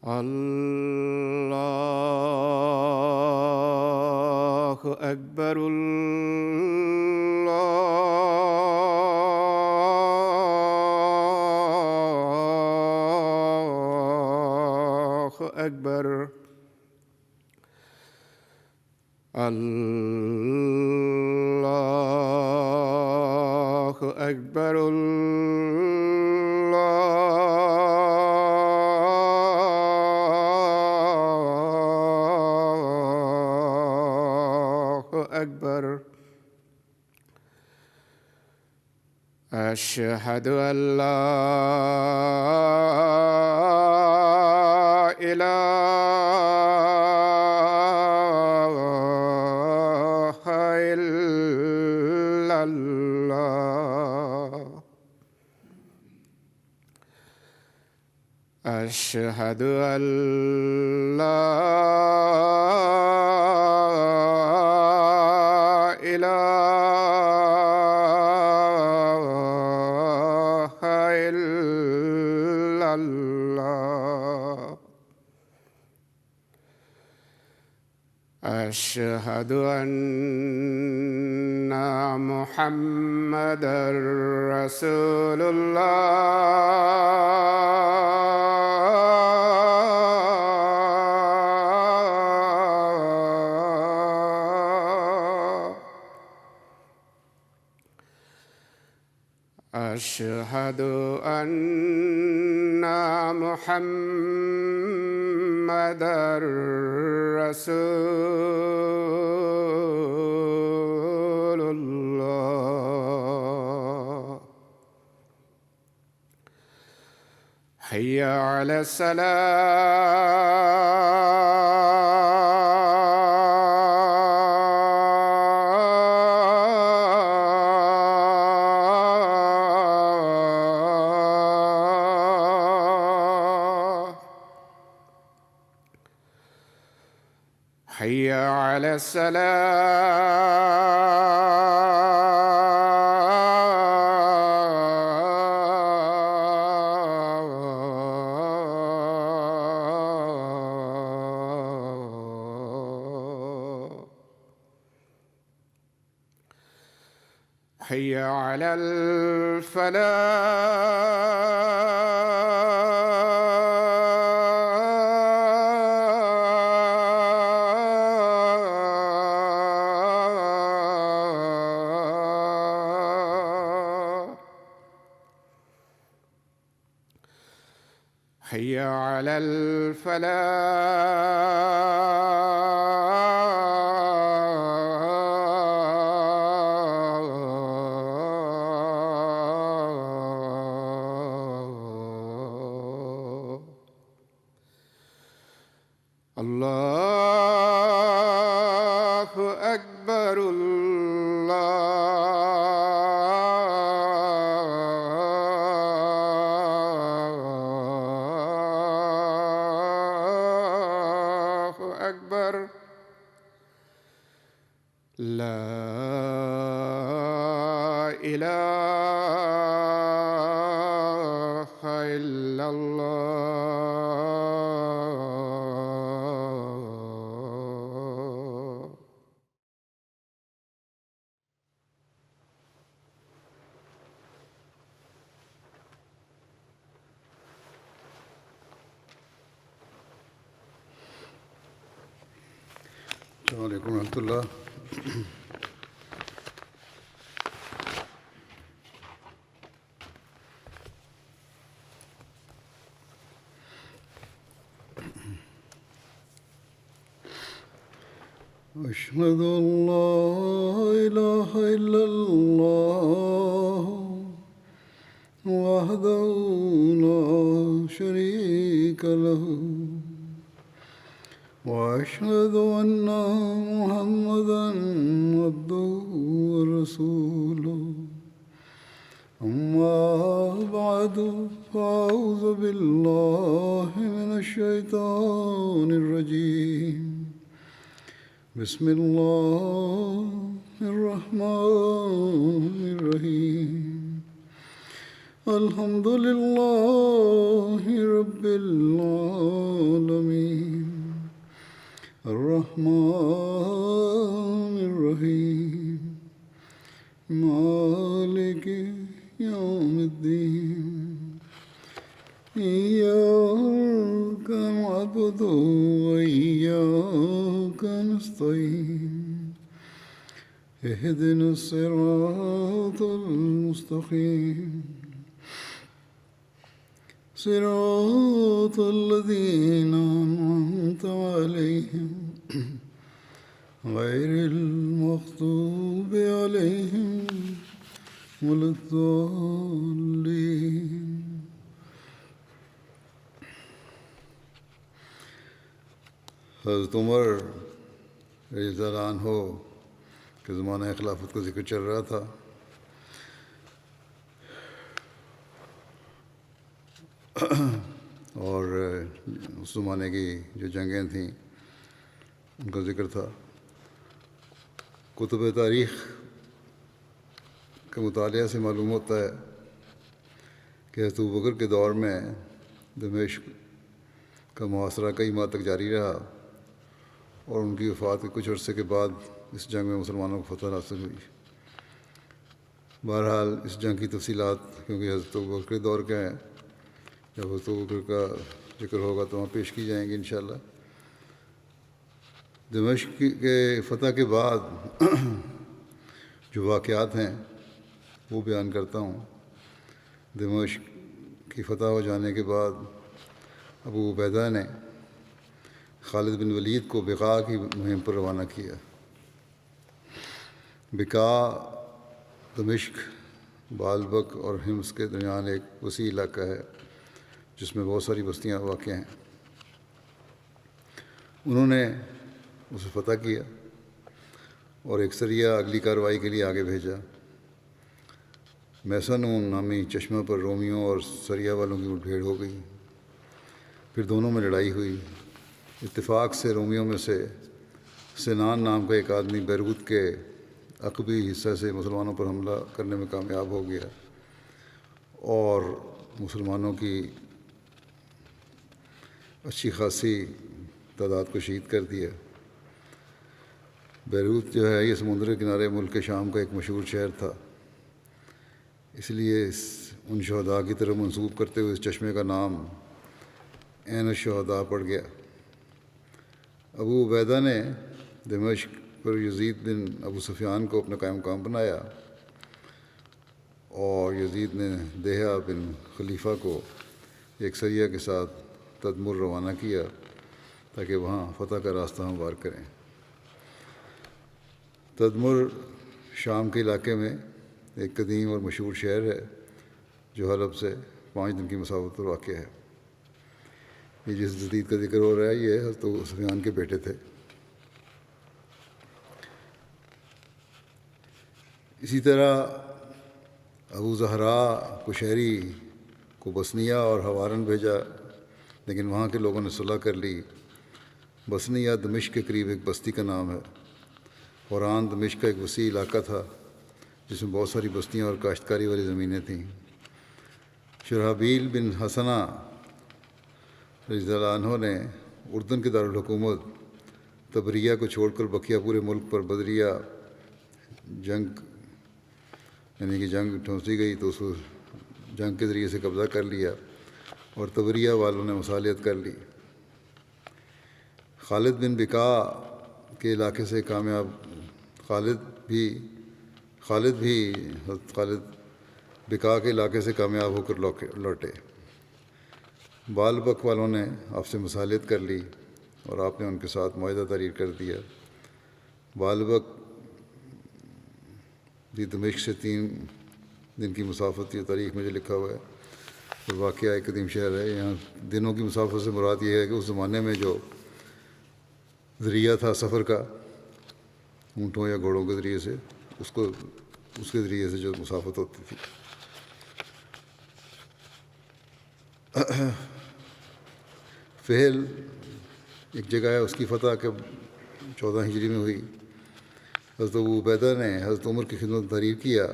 الله أكبر. الله أكبر. الله أكبر. الله أكبر. أشهد أن لا إله إلا الله. أشهد أن لا إله إلا الله. أشهد أن محمدًا رسول الله. أشهد أن محمدًا رسول الله. حي على الصلاة. حي على الصلاة. حي على الفلاح. حي على الفلاح. الله أكبر. الله أكبر. لا إله إلا الله. السلام علیکم ورحمۃ اللہ. أشهد أن لا إله إلا الله وحده لا شريك له وأشهد أن محمدًا عبده ورسوله. أما بعد فأعوذ بالله من الشيطان الرجيم. بسم الله الرحمن الرحيم. الحمد لله رب العالمين الرحمن الرحيم مالك يوم الدين إياك نعبد وإياك نستعين اهدنا الصراط المستقيم صراط الذين أنعمت عليهم غير المغضوب عليهم ولا الضالين. حضرت عمر رضی اللہ عنہ کے زمانہ خلافت کا ذکر چل رہا تھا. اور اس زمانے کی جو جنگیں تھیں ان کا ذکر تھا. کتب تاریخ کے مطالعہ سے معلوم ہوتا ہے کہ حضرت ابوبکر کے دور میں دمشق کا محاصرہ کئی ماہ تک جاری رہا اور ان کی وفات کے کچھ عرصے کے بعد اس جنگ میں مسلمانوں کو فتح حاصل ہوئی. بہرحال اس جنگ کی تفصیلات کیونکہ حضرت ابوبکر کے دور کے ہیں، جب حضرت ابوبکر کا ذکر ہوگا تو وہاں پیش کی جائیں گی انشاءاللہ. دمشق کے فتح کے بعد جو واقعات ہیں وہ بیان کرتا ہوں. دمشق کی فتح ہو جانے کے بعد ابو عبیدہ نے خالد بن ولید کو بقاء کی مہم پر روانہ کیا. بقاء دمشق، بالبک اور حمص کے درمیان ایک وسیع علاقہ ہے جس میں بہت ساری بستیاں واقع ہیں. انہوں نے اسے فتح کیا اور ایک سریہ اگلی کارروائی کے لیے آگے بھیجا. میسنون نامی چشمہ پر رومیوں اور سریہ والوں کی مٹبھیڑ ہو گئی. پھر دونوں میں لڑائی ہوئی. اتفاق سے رومیوں میں سے سنان نام کا ایک آدمی بیروت کے عقبی حصہ سے مسلمانوں پر حملہ کرنے میں کامیاب ہو گیا اور مسلمانوں کی اچھی خاصی تعداد کو شہید کر دیا. بیروت جو ہے یہ سمندر کے کنارے ملک شام کا ایک مشہور شہر تھا، اس لیے ان شہداء کی طرف منسوب کرتے ہوئے اس چشمے کا نام عین الشہداء پڑ گیا. ابو عبیدہ نے دمشق پر یزید بن ابو سفیان کو اپنا قائم مقام بنایا اور یزید نے دہیہ بن خلیفہ کو ایک سریہ کے ساتھ تدمر روانہ کیا تاکہ وہاں فتح کا راستہ ہموار کریں. تدمر شام کے علاقے میں ایک قدیم اور مشہور شہر ہے جو حلب سے 5 دن کی مسافت پر واقع ہے. یہ جس جدید کا ذکر ہو رہا ہے یہ حضرت ابو سفیان کے بیٹے تھے. اسی طرح ابو زہرا قشیری کو بسنیہ اور ہوارن بھیجا، لیکن وہاں کے لوگوں نے صلح کر لی. بسنیہ دمشق کے قریب ایک بستی کا نام ہے. ہوارن دمشق کا ایک وسیع علاقہ تھا جس میں بہت ساری بستیاں اور کاشتکاری والی زمینیں تھیں. شرحبیل بن حسنہ رضی اللہ عنہ نے اردن کے دارالحکومت تبریہ کو چھوڑ کر بقیہ پورے ملک پر بدریہ جنگ یعنی کہ جنگ ٹھونسی گئی تو اس کو جنگ کے ذریعے سے قبضہ کر لیا اور تبریہ والوں نے مصالحت کر لی. خالد بن بقاء کے علاقے سے کامیاب خالد بقاء کے علاقے سے کامیاب ہو کر لوٹے. بالبک والوں نے آپ سے مصالحت کر لی اور آپ نے ان کے ساتھ معاہدہ تحریر کر دیا. بالبک بھی دمشق سے 3 دن کی مسافت کی تاریخ میں جو لکھا ہوا ہے اور واقعہ ایک قدیم شہر ہے. یہاں دنوں کی مسافت سے مراد یہ ہے کہ اس زمانے میں جو ذریعہ تھا سفر کا اونٹوں یا گھوڑوں کے ذریعے سے اس کے ذریعے سے جو مسافت ہوتی تھی. فہل ایک جگہ ہے، اس کی فتح کے 14 ہجری میں ہوئی. حضرت ابو عبیدہ نے حضرت عمر کی خدمت میں تحریر کیا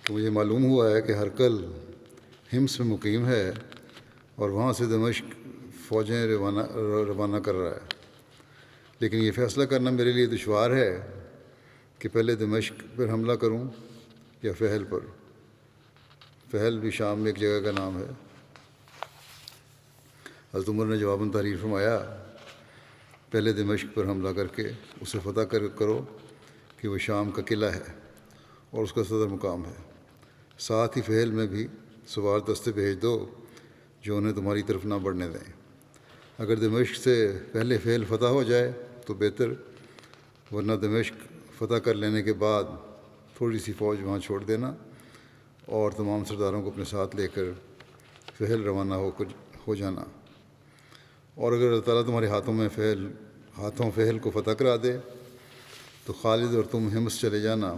کہ مجھے معلوم ہوا ہے کہ ہرقل حمص میں مقیم ہے اور وہاں سے دمشق فوجیں روانہ کر رہا ہے، لیکن یہ فیصلہ کرنا میرے لیے دشوار ہے کہ پہلے دمشق پر حملہ کروں یا فہل پر۔ فہل بھی شام میں ایک جگہ کا نام ہے۔ حضرت عمر نے جواباً تحریر فرمایا، پہلے دمشق پر حملہ کر کے اسے فتح کرو کہ وہ شام کا قلعہ ہے اور اس کا صدر مقام ہے، ساتھ ہی فہل میں بھی سوار دستے بھیج دو جو انہیں تمہاری طرف نہ بڑھنے دیں۔ اگر دمشق سے پہلے فہل فتح ہو جائے تو بہتر، ورنہ دمشق فتح کر لینے کے بعد تھوڑی سی فوج وہاں چھوڑ دینا اور تمام سرداروں کو اپنے ساتھ لے کر فہل روانہ ہو جانا، اور اگر اللہ تعالیٰ تمہارے ہاتھوں فہل کو فتح کرا دے تو خالد اور تم حمص چلے جانا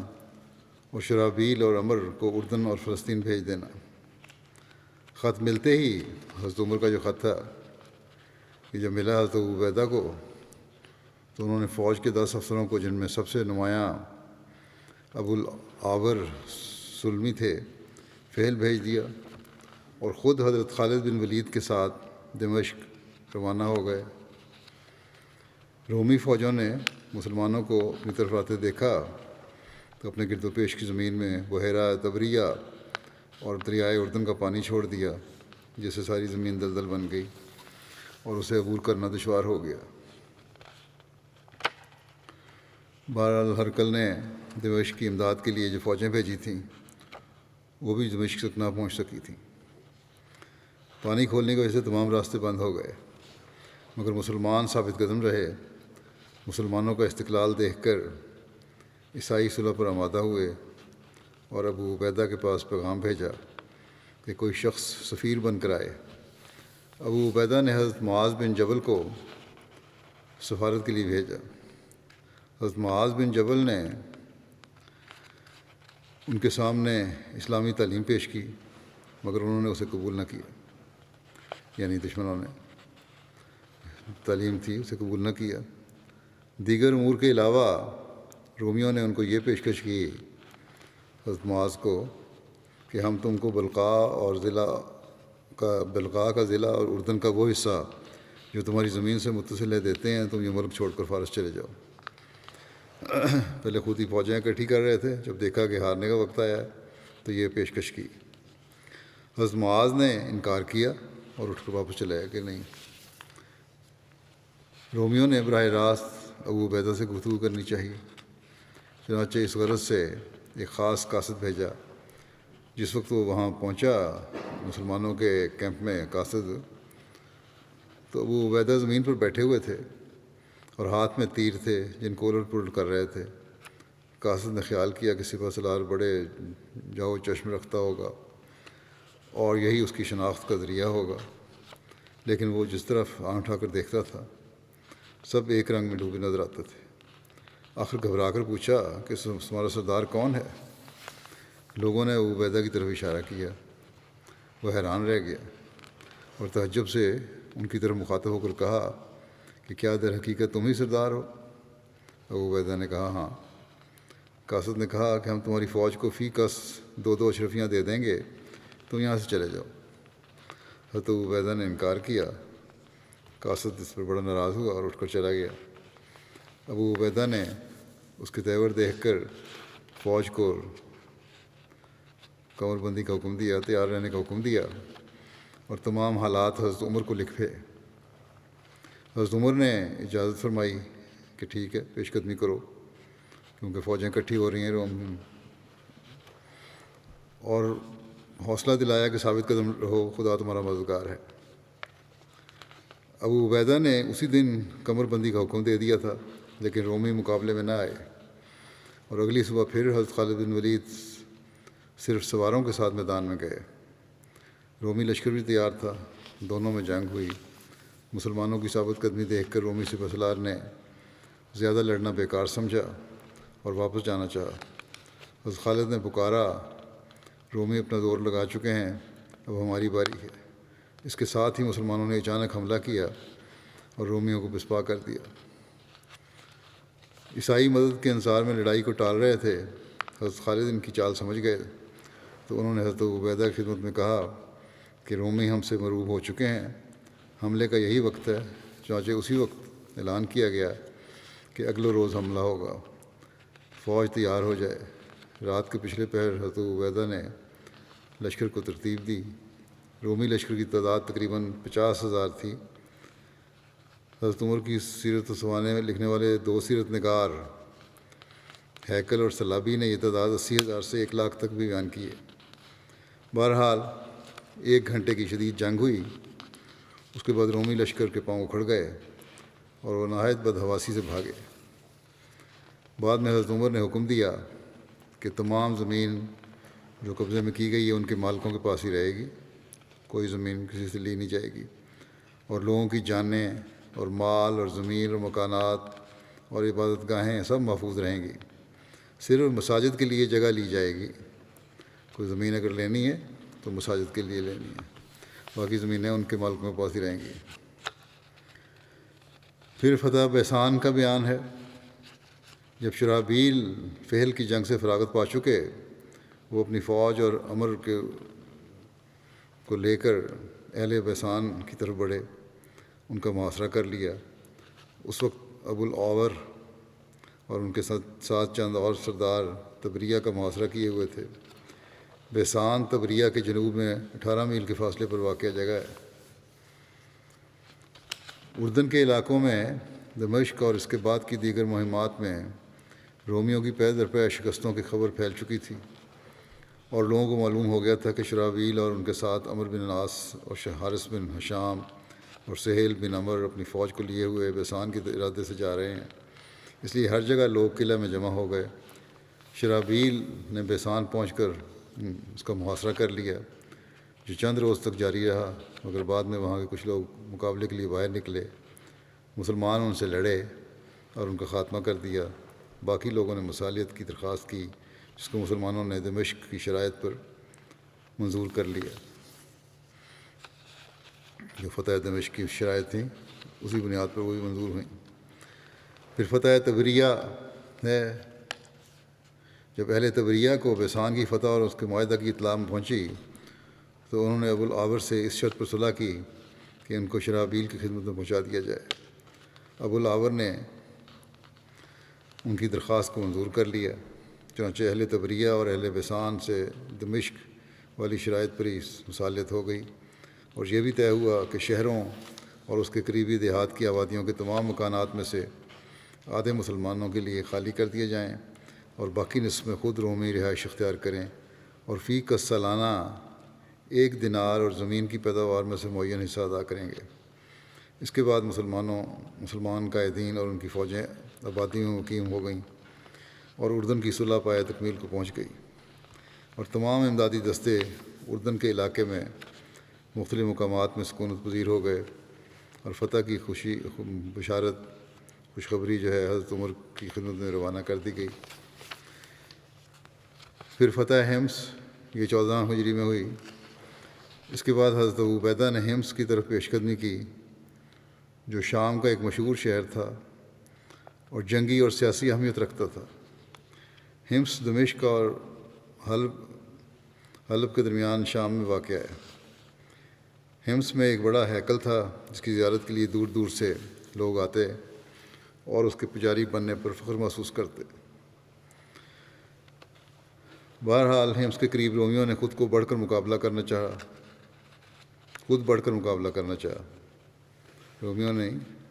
اور شرابیل اور عمر کو اردن اور فلسطین بھیج دینا۔ خط ملتے ہی حضرت عمر کا جو خط تھا کہ جب ملا حضرت ابو عبیدہ کو تو انہوں نے فوج کے 10 افسروں کو، جن میں سب سے نمایاں ابو العاور سلمی تھے، فہل بھیج دیا اور خود حضرت خالد بن ولید کے ساتھ دمشق روانہ ہو گئے۔ رومی فوجوں نے مسلمانوں کو اپنی طرف آتے دیکھا تو اپنے گرد و پیش کی زمین میں بحیرہ تبریہ اور دریائے اردن کا پانی چھوڑ دیا، جس سے ساری زمین دلدل بن گئی اور اسے عبور کرنا دشوار ہو گیا۔ بہرحال ہرقل نے دمشق کی امداد کے لیے جو فوجیں بھیجی تھیں وہ بھی دمشق تک نہ پہنچ سکی تھیں۔ پانی کھولنے کی وجہ سے تمام راستے بند ہو گئے، مگر مسلمان ثابت قدم رہے۔ مسلمانوں کا استقلال دیکھ کر عیسائی صلح پر آمادہ ہوئے اور ابو عبیدہ کے پاس پیغام بھیجا کہ کوئی شخص سفیر بن کر آئے۔ ابو عبیدہ نے حضرت معاذ بن جبل کو سفارت کے لیے بھیجا۔ حضرت معاذ بن جبل نے ان کے سامنے اسلامی تعلیم پیش کی، مگر انہوں نے اسے قبول نہ کیا، یعنی دشمنوں نے تعلیم تھی اسے قبول نہ کیا۔ دیگر امور کے علاوہ رومیوں نے ان کو یہ پیشکش کی حضرت معاذ کو کہ ہم تم کو بلقاء کا ضلع اور اردن کا وہ حصہ جو تمہاری زمین سے متصل ہے دیتے ہیں، تم یہ ملک چھوڑ کر فارس چلے جاؤ۔ پہلے خود ہی فوجیں اکٹھی کر رہے تھے، جب دیکھا کہ ہارنے کا وقت آیا تو یہ پیشکش کی۔ حضرت معاذ نے انکار کیا اور اٹھ کر واپس چلا گیا کہ نہیں۔ رومیوں نے براہ راست ابو عبیدہ سے گفتگو کرنی چاہیے، چنانچہ اس غرض سے ایک خاص قاصد بھیجا۔ جس وقت وہ وہاں پہنچا مسلمانوں کے کیمپ میں قاصد، تو ابو عبیدہ زمین پر بیٹھے ہوئے تھے اور ہاتھ میں تیر تھے جن کو الٹ پلٹ کر رہے تھے۔ قاصد نے خیال کیا کہ سپہ سالار بڑے جاؤ چشم رکھتا ہوگا اور یہی اس کی شناخت کا ذریعہ ہوگا، لیکن وہ جس طرف آنکھ اٹھا کر دیکھتا تھا سب ایک رنگ میں ڈوبے نظر آتے تھے۔ آخر گھبرا کر پوچھا کہ تمہارا سردار کون ہے؟ لوگوں نے ابو عبیدہ کی طرف اشارہ کیا۔ وہ حیران رہ گیا اور تعجب سے ان کی طرف مخاطب ہو کر کہا کہ کیا در حقیقت تم ہی سردار ہو؟ ابو عبیدہ نے کہا ہاں۔ قاصد نے کہا کہ ہم تمہاری فوج کو فی کس 2 اشرفیاں دے دیں گے، تم یہاں سے چلے جاؤ۔ حضرت ابو عبیدہ نے انکار کیا۔ قاصد اس پر بڑا ناراض ہوا اور اٹھ کر چلا گیا۔ ابو عبیدہ نے اس کے تیور دیکھ کر فوج کو کمر بندی کا حکم دیا، تیار رہنے کا حکم دیا اور تمام حالات حضرت عمر کو لکھے۔ حضرت عمر نے اجازت فرمائی کہ ٹھیک ہے، پیش قدمی کرو، کیونکہ فوجیں اکٹھی ہو رہی ہیں اور حوصلہ دلایا کہ ثابت قدم رہو، خدا تمہارا مددگار ہے۔ ابو عبیدہ نے اسی دن کمر بندی کا حکم دے دیا تھا، لیکن رومی مقابلے میں نہ آئے اور اگلی صبح پھر حضرت خالد بن ولید صرف سواروں کے ساتھ میدان میں گئے۔ رومی لشکر بھی تیار تھا، دونوں میں جنگ ہوئی۔ مسلمانوں کی ثابت قدمی دیکھ کر رومی سپہ سالار نے زیادہ لڑنا بیکار سمجھا اور واپس جانا چاہا۔ حضرت خالد نے پکارا، رومی اپنا زور لگا چکے ہیں، اب ہماری باری ہے۔ اس کے ساتھ ہی مسلمانوں نے اچانک حملہ کیا اور رومیوں کو بسپا کر دیا۔ عیسائی مدد کے انصار میں لڑائی کو ٹال رہے تھے۔ حضرت خالد ان کی چال سمجھ گئے تو انہوں نے حضرت ابو عبیدہ کی خدمت میں کہا کہ رومی ہم سے مروب ہو چکے ہیں، حملے کا یہی وقت ہے۔ چنانچہ اسی وقت اعلان کیا گیا کہ اگلے روز حملہ ہوگا، فوج تیار ہو جائے۔ رات کے پچھلے پہر حضرت عبیدہ نے لشکر کو ترتیب دی۔ رومی لشکر کی تعداد تقریباً 50,000 تھی۔ حضرت عمر کی سیرت و سوانح میں لکھنے والے 2 سیرت نگار ہیکل اور سلابی نے یہ تعداد 80,000 سے 1,00,000 تک بھی بیان کی ہے۔ بہرحال 1 گھنٹے کی شدید جنگ ہوئی۔ اس کے بعد رومی لشکر کے پاؤں اکھڑ گئے اور وہ نہایت بدحواسی سے بھاگے۔ بعد میں حضرت عمر نے حکم دیا کہ تمام زمین جو قبضے میں کی گئی ہے ان کے مالکوں کے پاس ہی رہے گی، کوئی زمین کسی سے لی نہیں جائے گی، اور لوگوں کی جانیں اور مال اور زمین اور مکانات اور عبادت گاہیں سب محفوظ رہیں گی۔ صرف مساجد کے لیے جگہ لی جائے گی، کوئی زمین اگر لینی ہے تو مساجد کے لیے لینی ہے، باقی زمینیں ان کے مالکوں کے پاس ہی رہیں گی۔ پھر فتح بیسان کا بیان ہے۔ جب شرحبیل فہل کی جنگ سے فراغت پا چکے، وہ اپنی فوج اور امر کو لے کر اہل بیسان کی طرف بڑھے، ان کا محاصرہ کر لیا۔ اس وقت ابو الاور اور ان کے ساتھ چند اور سردار تبریہ کا محاصرہ کیے ہوئے تھے۔ بیسان تبریہ کے جنوب میں 18 میل کے فاصلے پر واقع جگہ ہے۔ اردن کے علاقوں میں دمشق اور اس کے بعد کی دیگر مہمات میں رومیوں کی پے در پے شکستوں کی خبر پھیل چکی تھی، اور لوگوں کو معلوم ہو گیا تھا کہ شرحبیل اور ان کے ساتھ عمر بن العاص اور حارث بن ہشام اور سہیل بن عمر اپنی فوج کو لیے ہوئے بیسان کے ارادے سے جا رہے ہیں۔ اس لیے ہر جگہ لوگ قلعہ میں جمع ہو گئے۔ شرحبیل نے بیسان پہنچ کر اس کا محاصرہ کر لیا، جو چند روز تک جاری رہا، مگر بعد میں وہاں کے کچھ لوگ مقابلے کے لیے باہر نکلے۔ مسلمان ان سے لڑے اور ان کا خاتمہ کر دیا۔ باقی لوگوں نے مصالحت کی درخواست کی، جس کو مسلمانوں نے دمشق کی شرائط پر منظور کر لیا۔ جو فتح دمشق کی شرائط تھیں اسی بنیاد پر وہی منظور ہوئیں۔ پھر فتح تبریہ ہے۔ جب اہل تبریہ کو بیسان کی فتح اور اس کے معاہدہ کی اطلاع پہنچی تو انہوں نے ابو الاور سے اس شرط پر صلح کی کہ ان کو شرحبیل کی خدمت میں پہنچا دیا جائے۔ ابو الاور نے ان کی درخواست کو منظور کر لیا۔ چنانچہ اہل تبریہ اور اہل بیسان سے دمشق والی شرائط پر ہی مصالحت ہو گئی، اور یہ بھی طے ہوا کہ شہروں اور اس کے قریبی دیہات کی آبادیوں کے تمام مکانات میں سے آدھے مسلمانوں کے لیے خالی کر دیے جائیں اور باقی نصف میں خود رومی رہائش اختیار کریں، اور فی کس سالانہ 1 دینار اور زمین کی پیداوار میں سے معین حصہ ادا کریں گے۔ اس کے بعد مسلمان قائدین اور ان کی فوجیں آبادیوں میں مقیم ہو گئیں، اور اردن کی صلح پائے تکمیل کو پہنچ گئی، اور تمام امدادی دستے اردن کے علاقے میں مختلف مقامات میں سکونت پذیر ہو گئے، اور فتح کی خوشخبری جو ہے حضرت عمر کی خدمت میں روانہ کر دی گئی۔ پھر فتح حمص، یہ 14 ہجری میں ہوئی۔ اس کے بعد حضرت ابو عبیدہ نے حمص کی طرف پیش قدمی کی، جو شام کا ایک مشہور شہر تھا اور جنگی اور سیاسی اہمیت رکھتا تھا۔ حمص دمشق اور حلب کے درمیان شام میں واقع ہے۔ حمص میں ایک بڑا ہیکل تھا جس کی زیارت کے لیے دور دور سے لوگ آتے اور اس کے پجاری بننے پر فخر محسوس کرتے۔ بہرحال حمص کے قریب رومیوں نے خود بڑھ کر مقابلہ کرنا چاہا۔ رومیوں نے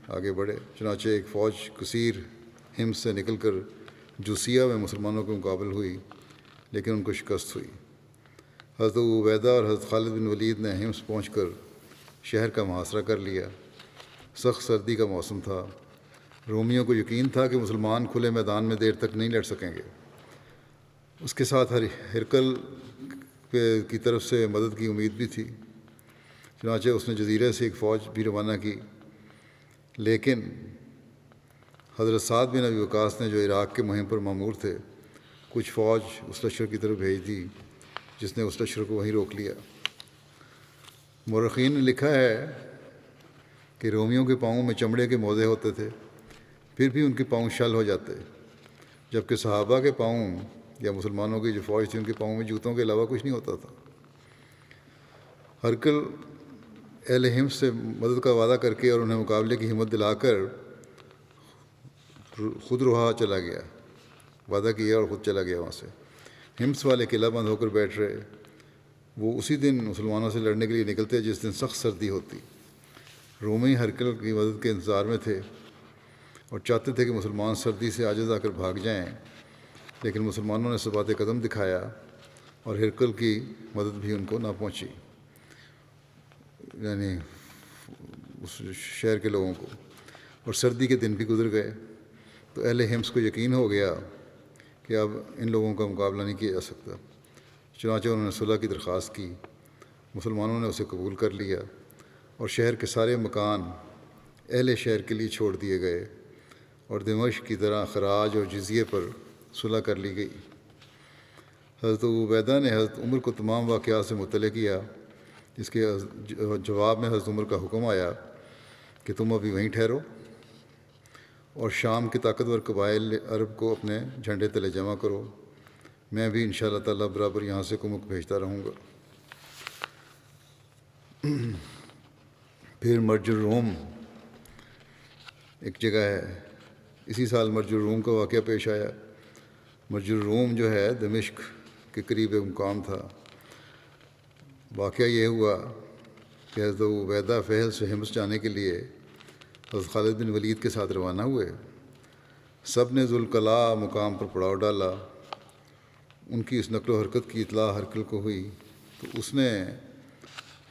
آگے بڑھے، چنانچہ ایک فوج کثیر حمص سے نکل کر جوسیہ میں مسلمانوں کے مقابل ہوئی، لیکن ان کو شکست ہوئی۔ حضرت ابو عبیدہ اور حضرت خالد بن ولید نے حمص پہنچ کر شہر کا محاصرہ کر لیا۔ سخت سردی کا موسم تھا۔ رومیوں کو یقین تھا کہ مسلمان کھلے میدان میں دیر تک نہیں لڑ سکیں گے۔ اس کے ساتھ ہرقل کی طرف سے مدد کی امید بھی تھی، چنانچہ اس نے جزیرے سے ایک فوج بھی روانہ کی، لیکن حضرت سعد بن ابی وقاص نے جو عراق کے مہم پر مامور تھے کچھ فوج اس لشکر کی طرف بھیج دی، جس نے اس لشکر کو وہیں روک لیا۔ مورخین نے لکھا ہے کہ رومیوں کے پاؤں میں چمڑے کے موزے ہوتے تھے، پھر بھی ان کے پاؤں شل ہو جاتے، جبکہ صحابہ کے پاؤں یا مسلمانوں کی جو فوج تھی ان کے پاؤں میں جوتوں کے علاوہ کچھ نہیں ہوتا تھا۔ ہرکل اہل حمص سے مدد کا وعدہ کر کے اور انہیں مقابلے کی ہمت دلا کر خود رہا چلا گیا، وعدہ کیا اور خود چلا گیا وہاں سے۔ حمص والے قلعہ بند ہو کر بیٹھ رہے۔ وہ اسی دن مسلمانوں سے لڑنے کے لیے نکلتے جس دن سخت سردی ہوتی۔ رومی ہرکل کی مدد کے انتظار میں تھے اور چاہتے تھے کہ مسلمان سردی سے عاجز آ کر بھاگ جائیں، لیکن مسلمانوں نے ثبات قدم دکھایا اور ہرکل کی مدد بھی ان کو نہ پہنچی، یعنی اس شہر کے لوگوں کو، اور سردی کے دن بھی گزر گئے۔ تو اہل حمص کو یقین ہو گیا کہ اب ان لوگوں کا مقابلہ نہیں کیا جا سکتا، چنانچہ انہوں نے صلح کی درخواست کی۔ مسلمانوں نے اسے قبول کر لیا اور شہر کے سارے مکان اہل شہر کے لیے چھوڑ دیے گئے اور دمشق کی طرح خراج اور جزیے پر صلح کر لی گئی۔ حضرت ابو عبیدہ نے حضرت عمر کو تمام واقعات سے مطلع کیا، جس کے جواب میں حضرت عمر کا حکم آیا کہ تم ابھی وہیں ٹھہرو اور شام کے طاقتور قبائل عرب کو اپنے جھنڈے تلے جمع کرو، میں بھی انشاءاللہ تعالیٰ برابر یہاں سے کمک بھیجتا رہوں گا۔ پھر مرج الروم ایک جگہ ہے، اسی سال مرج الروم کا واقعہ پیش آیا۔ مرج الروم جو ہے دمشق کے قریب ایک مقام تھا۔ واقعہ یہ ہوا کہ حضرت ابو عبیدہ فہل سے حمص جانے کے لیے حضرت خالد بن ولید کے ساتھ روانہ ہوئے۔ سب نے ذوالقلاء مقام پر پڑاؤ ڈالا۔ ان کی اس نقل و حرکت کی اطلاع ہرکل کو ہوئی تو اس نے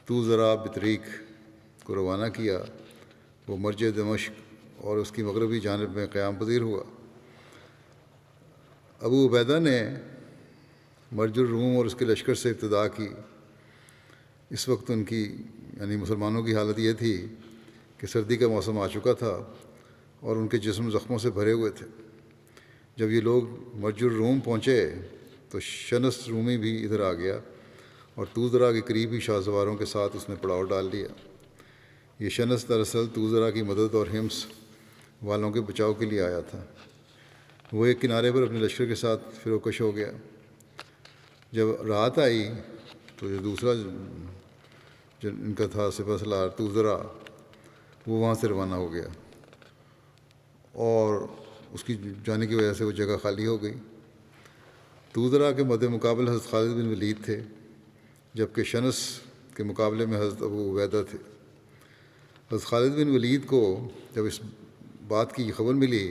توزرا بطریق کو روانہ کیا۔ وہ مرج دمشق اور اس کی مغربی جانب میں قیام پذیر ہوا۔ ابو عبیدہ نے مرج الروم اور اس کے لشکر سے ابتدا کی۔ اس وقت ان کی یعنی مسلمانوں کی حالت یہ تھی کہ سردی کا موسم آ چکا تھا اور ان کے جسم زخموں سے بھرے ہوئے تھے۔ جب یہ لوگ مرج الروم پہنچے تو شنس رومی بھی ادھر آ گیا اور توزرا کے قریب ہی شاہ سواروں کے ساتھ اس نے پڑاؤ ڈال لیا۔ یہ شنس دراصل توزرا کی مدد اور حمص والوں کے بچاؤ کے لیے آیا تھا۔ وہ ایک کنارے پر اپنے لشکر کے ساتھ فروکش ہو گیا۔ جب رات آئی تو جو دوسرا جو ان کا تھا سپہ سالار توزرا، وہ وہاں سے روانہ ہو گیا اور اس کی جانے کی وجہ سے وہ جگہ خالی ہو گئی۔ توزرا کے مد مقابل حضرت خالد بن ولید تھے، جبکہ شنس کے مقابلے میں حضرت ابو عبیدہ تھے۔ حضرت خالد بن ولید کو جب اس بات کی خبر ملی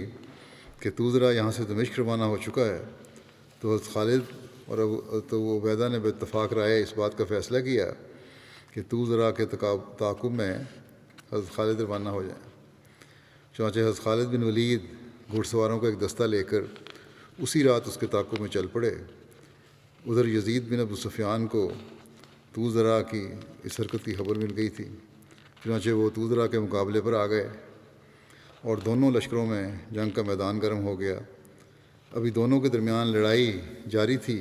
کہ توزرا یہاں سے دمشق روانہ ہو چکا ہے تو حضرت خالد اور ابو عبیدہ نے باتفاق رائے اس بات کا فیصلہ کیا کہ توزرا کے تعاقب میں حضرت خالد روانہ ہو جائیں۔ چنانچہ حضرت خالد بن ولید گھڑ سواروں کا ایک دستہ لے کر اسی رات اس کے تعاقب میں چل پڑے۔ ادھر یزید بن ابو سفیان کو توزرا کی اس حرکت کی خبر مل گئی تھی، چنانچہ وہ توزرا کے مقابلے پر آ گئے اور دونوں لشکروں میں جنگ کا میدان گرم ہو گیا۔ ابھی دونوں کے درمیان لڑائی جاری تھی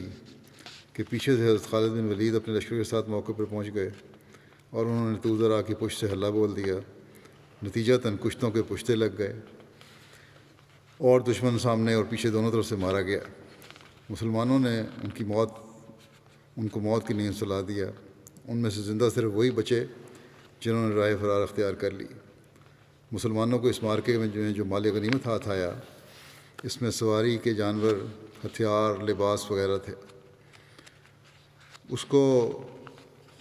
کہ پیچھے سے حضرت خالد بن ولید اپنے لشکر کے ساتھ موقع پر پہنچ گئے اور انہوں نے توزرا کی پشت سے حلہ بول دیا۔ نتیجتاً کشتوں کے پشتے لگ گئے اور دشمن سامنے اور پیچھے دونوں طرف سے مارا گیا۔ مسلمانوں نے ان کو موت کی نیند سلا دیا۔ ان میں سے زندہ صرف وہی بچے جنہوں نے راہ فرار اختیار کر لی۔ مسلمانوں کو اس مارکے میں جو مال غنیمت ہاتھ آیا، اس میں سواری کے جانور، ہتھیار، لباس وغیرہ تھے۔ اس کو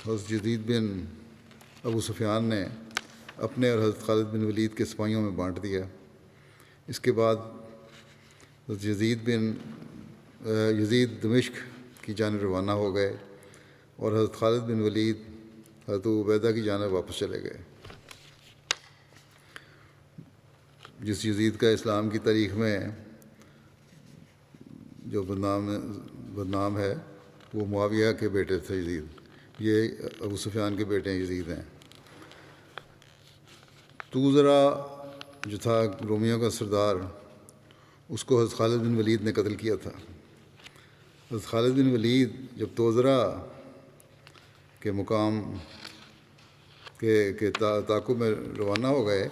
حضرت یزید بن ابو سفیان نے اپنے اور حضرت خالد بن ولید کے سپاہیوں میں بانٹ دیا۔ اس کے بعد حضرت یزید دمشق کی جانب روانہ ہو گئے اور حضرت خالد بن ولید حضرت ابو عبیدہ کی جانب واپس چلے گئے۔ جس یزید کا اسلام کی تاریخ میں جو بدنام ہے وہ معاویہ کے بیٹے تھے یزید، یہ ابو سفیان کے بیٹے یزید ہیں۔ توزرا جو تھا رومیوں کا سردار، اس کو حضرت خالد بن ولید نے قتل کیا تھا۔ حضرت خالد بن ولید جب توزرا کے مقام کے تعاقب میں روانہ ہو گئے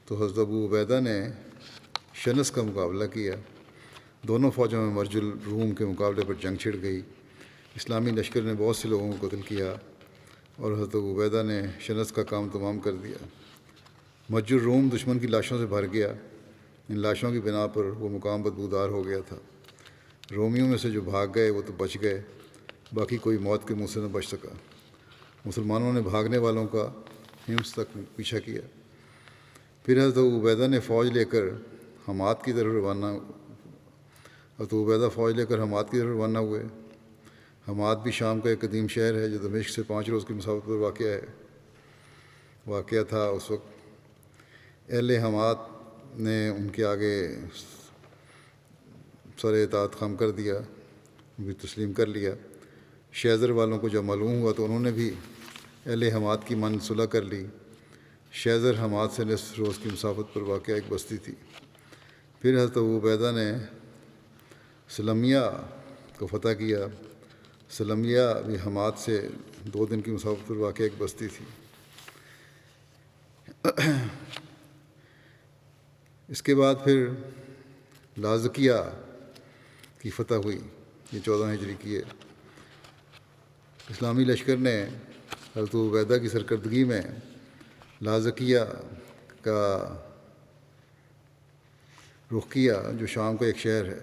تو حضرت ابو عبیدہ نے شنس کا مقابلہ کیا۔ دونوں فوجوں میں مرج الروم کے مقابلے پر جنگ چھڑ گئی۔ اسلامی لشکر نے بہت سے لوگوں کو قتل کیا اور حضرت ابو عبیدہ نے شنس کا کام تمام کر دیا۔ مسجد روم دشمن کی لاشوں سے بھر گیا۔ ان لاشوں کی بنا پر وہ مقام بدبودار ہو گیا تھا۔ رومیوں میں سے جو بھاگ گئے وہ تو بچ گئے، باقی کوئی موت کے منہ سے نہ بچ سکا۔ مسلمانوں نے بھاگنے والوں کا ہمس تک پیچھا کیا۔ پھر حضرت ابو عبیدہ نے فوج لے کر حماد کی طرف روانہ ہوئے۔ حماد بھی شام کا ایک قدیم شہر ہے جو دمشق سے 5 روز کی مسافت پر واقع تھا۔ اس وقت اہل حماد نے ان کے آگے سر اطاعت خم کر دیا، بھی تسلیم کر لیا۔ شیزر والوں کو جب معلوم ہوا تو انہوں نے بھی اہل حماد کی مانند صلح کر لی۔ شیزر حماد سے نصف روز کی مسافت پر واقع ایک بستی تھی۔ پھر حضرت ابو عبیدہ نے سلمیہ کو فتح کیا۔ سلمیہ بھی حماد سے 2 دن کی مسافت پر واقع ایک بستی تھی۔ اس کے بعد پھر لازکیہ کی فتح ہوئی، یہ 14 ہجری کی ہے۔ اسلامی لشکر نے حضرت ابو عبیدہ کی سرکردگی میں لازکیہ کا رخ کیا، جو شام کا ایک شہر ہے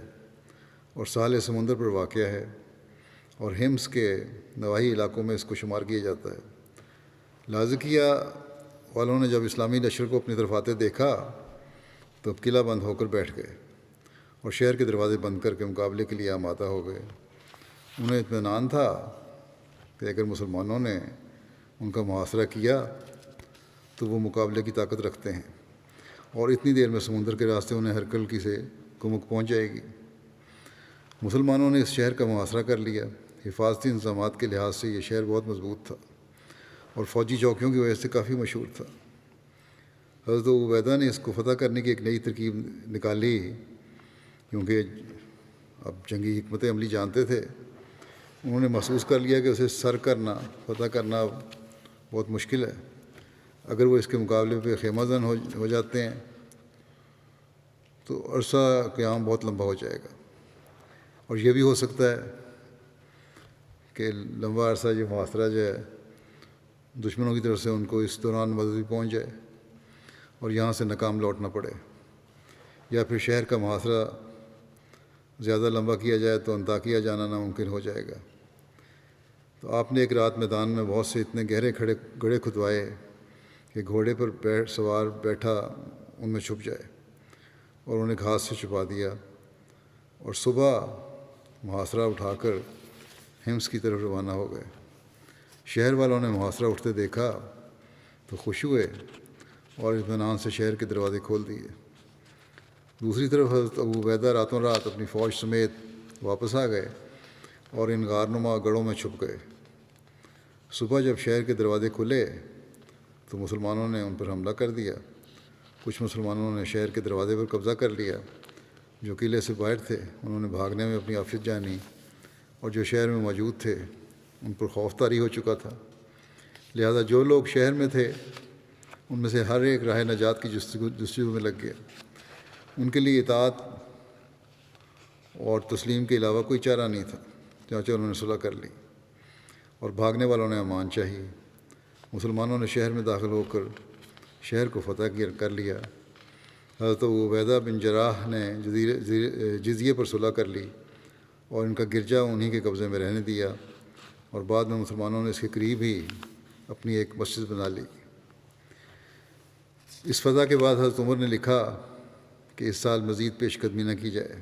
اور ساحل سمندر پر واقع ہے، اور ہمس کے نواحی علاقوں میں اس کو شمار کیا جاتا ہے۔ لازکیہ والوں نے جب اسلامی لشکر کو اپنی طرف آتے دیکھا تو قلعہ بند ہو کر بیٹھ گئے اور شہر کے دروازے بند کر کے مقابلے کے لیے آمادہ ہو گئے۔ انہیں اطمینان تھا کہ اگر مسلمانوں نے ان کا محاصرہ کیا تو وہ مقابلے کی طاقت رکھتے ہیں، اور اتنی دیر میں سمندر کے راستے انہیں ہر کلکی سے کمک پہنچ جائے گی۔ مسلمانوں نے اس شہر کا محاصرہ کر لیا۔ حفاظتی انتظامات کے لحاظ سے یہ شہر بہت مضبوط تھا اور فوجی چوکیوں کی وجہ سے کافی مشہور تھا۔ حضرت ابو عبیدہ نے اس کو فتح کرنے کی ایک نئی ترکیب نکالی، کیونکہ اب جنگی حکمت عملی جانتے تھے۔ انہوں نے محسوس کر لیا کہ اسے فتح کرنا بہت مشکل ہے۔ اگر وہ اس کے مقابلے پہ خیمہ زن ہو جاتے ہیں تو عرصہ قیام بہت لمبا ہو جائے گا، اور یہ بھی ہو سکتا ہے کہ لمبا عرصہ یہ محاصرہ جو ہے دشمنوں کی طرف سے ان کو اس دوران مدد بھی پہنچ جائے اور یہاں سے ناکام لوٹنا پڑے، یا پھر شہر کا محاصرہ زیادہ لمبا کیا جائے تو انطاکیہ جانا ناممکن ہو جائے گا۔ تو آپ نے ایک رات میدان میں بہت سے اتنے گہرے گڑھے کھدوائے کہ گھوڑے پر سوار بیٹھا ان میں چھپ جائے، اور انہیں گھاس سے چھپا دیا، اور صبح محاصرہ اٹھا کر ہمس کی طرف روانہ ہو گئے۔ شہر والوں نے محاصرہ اٹھتے دیکھا تو خوش ہوئے اور اطمینان سے شہر کے دروازے کھول دیے۔ دوسری طرف حضرت ابو عبیدہ راتوں رات اپنی فوج سمیت واپس آ گئے اور ان غارنما گڑھوں میں چھپ گئے۔ صبح جب شہر کے دروازے کھلے تو مسلمانوں نے ان پر حملہ کر دیا۔ کچھ مسلمانوں نے شہر کے دروازے پر قبضہ کر لیا۔ جو قلعے سے باہر تھے انہوں نے بھاگنے میں اپنی عافیت جانی، اور جو شہر میں موجود تھے ان پر خوف طاری ہو چکا تھا۔ لہذا جو لوگ شہر میں تھے ان میں سے ہر ایک راہ نجات کی جستجو میں لگ گیا۔ ان کے لیے اطاعت اور تسلیم کے علاوہ کوئی چارہ نہیں تھا، چنانچہ انہوں نے صلح کر لی اور بھاگنے والوں نے امان چاہی۔ مسلمانوں نے شہر میں داخل ہو کر شہر کو فتح کر لیا۔ حضرت ابو عبیدہ بن جراح نے جزیے پر صلح کر لی اور ان کا گرجا انہی کے قبضے میں رہنے دیا، اور بعد میں مسلمانوں نے اس کے قریب ہی اپنی ایک مسجد بنا لی۔ اس فتح کے بعد حضرت عمر نے لکھا کہ اس سال مزید پیش قدمی نہ کی جائے۔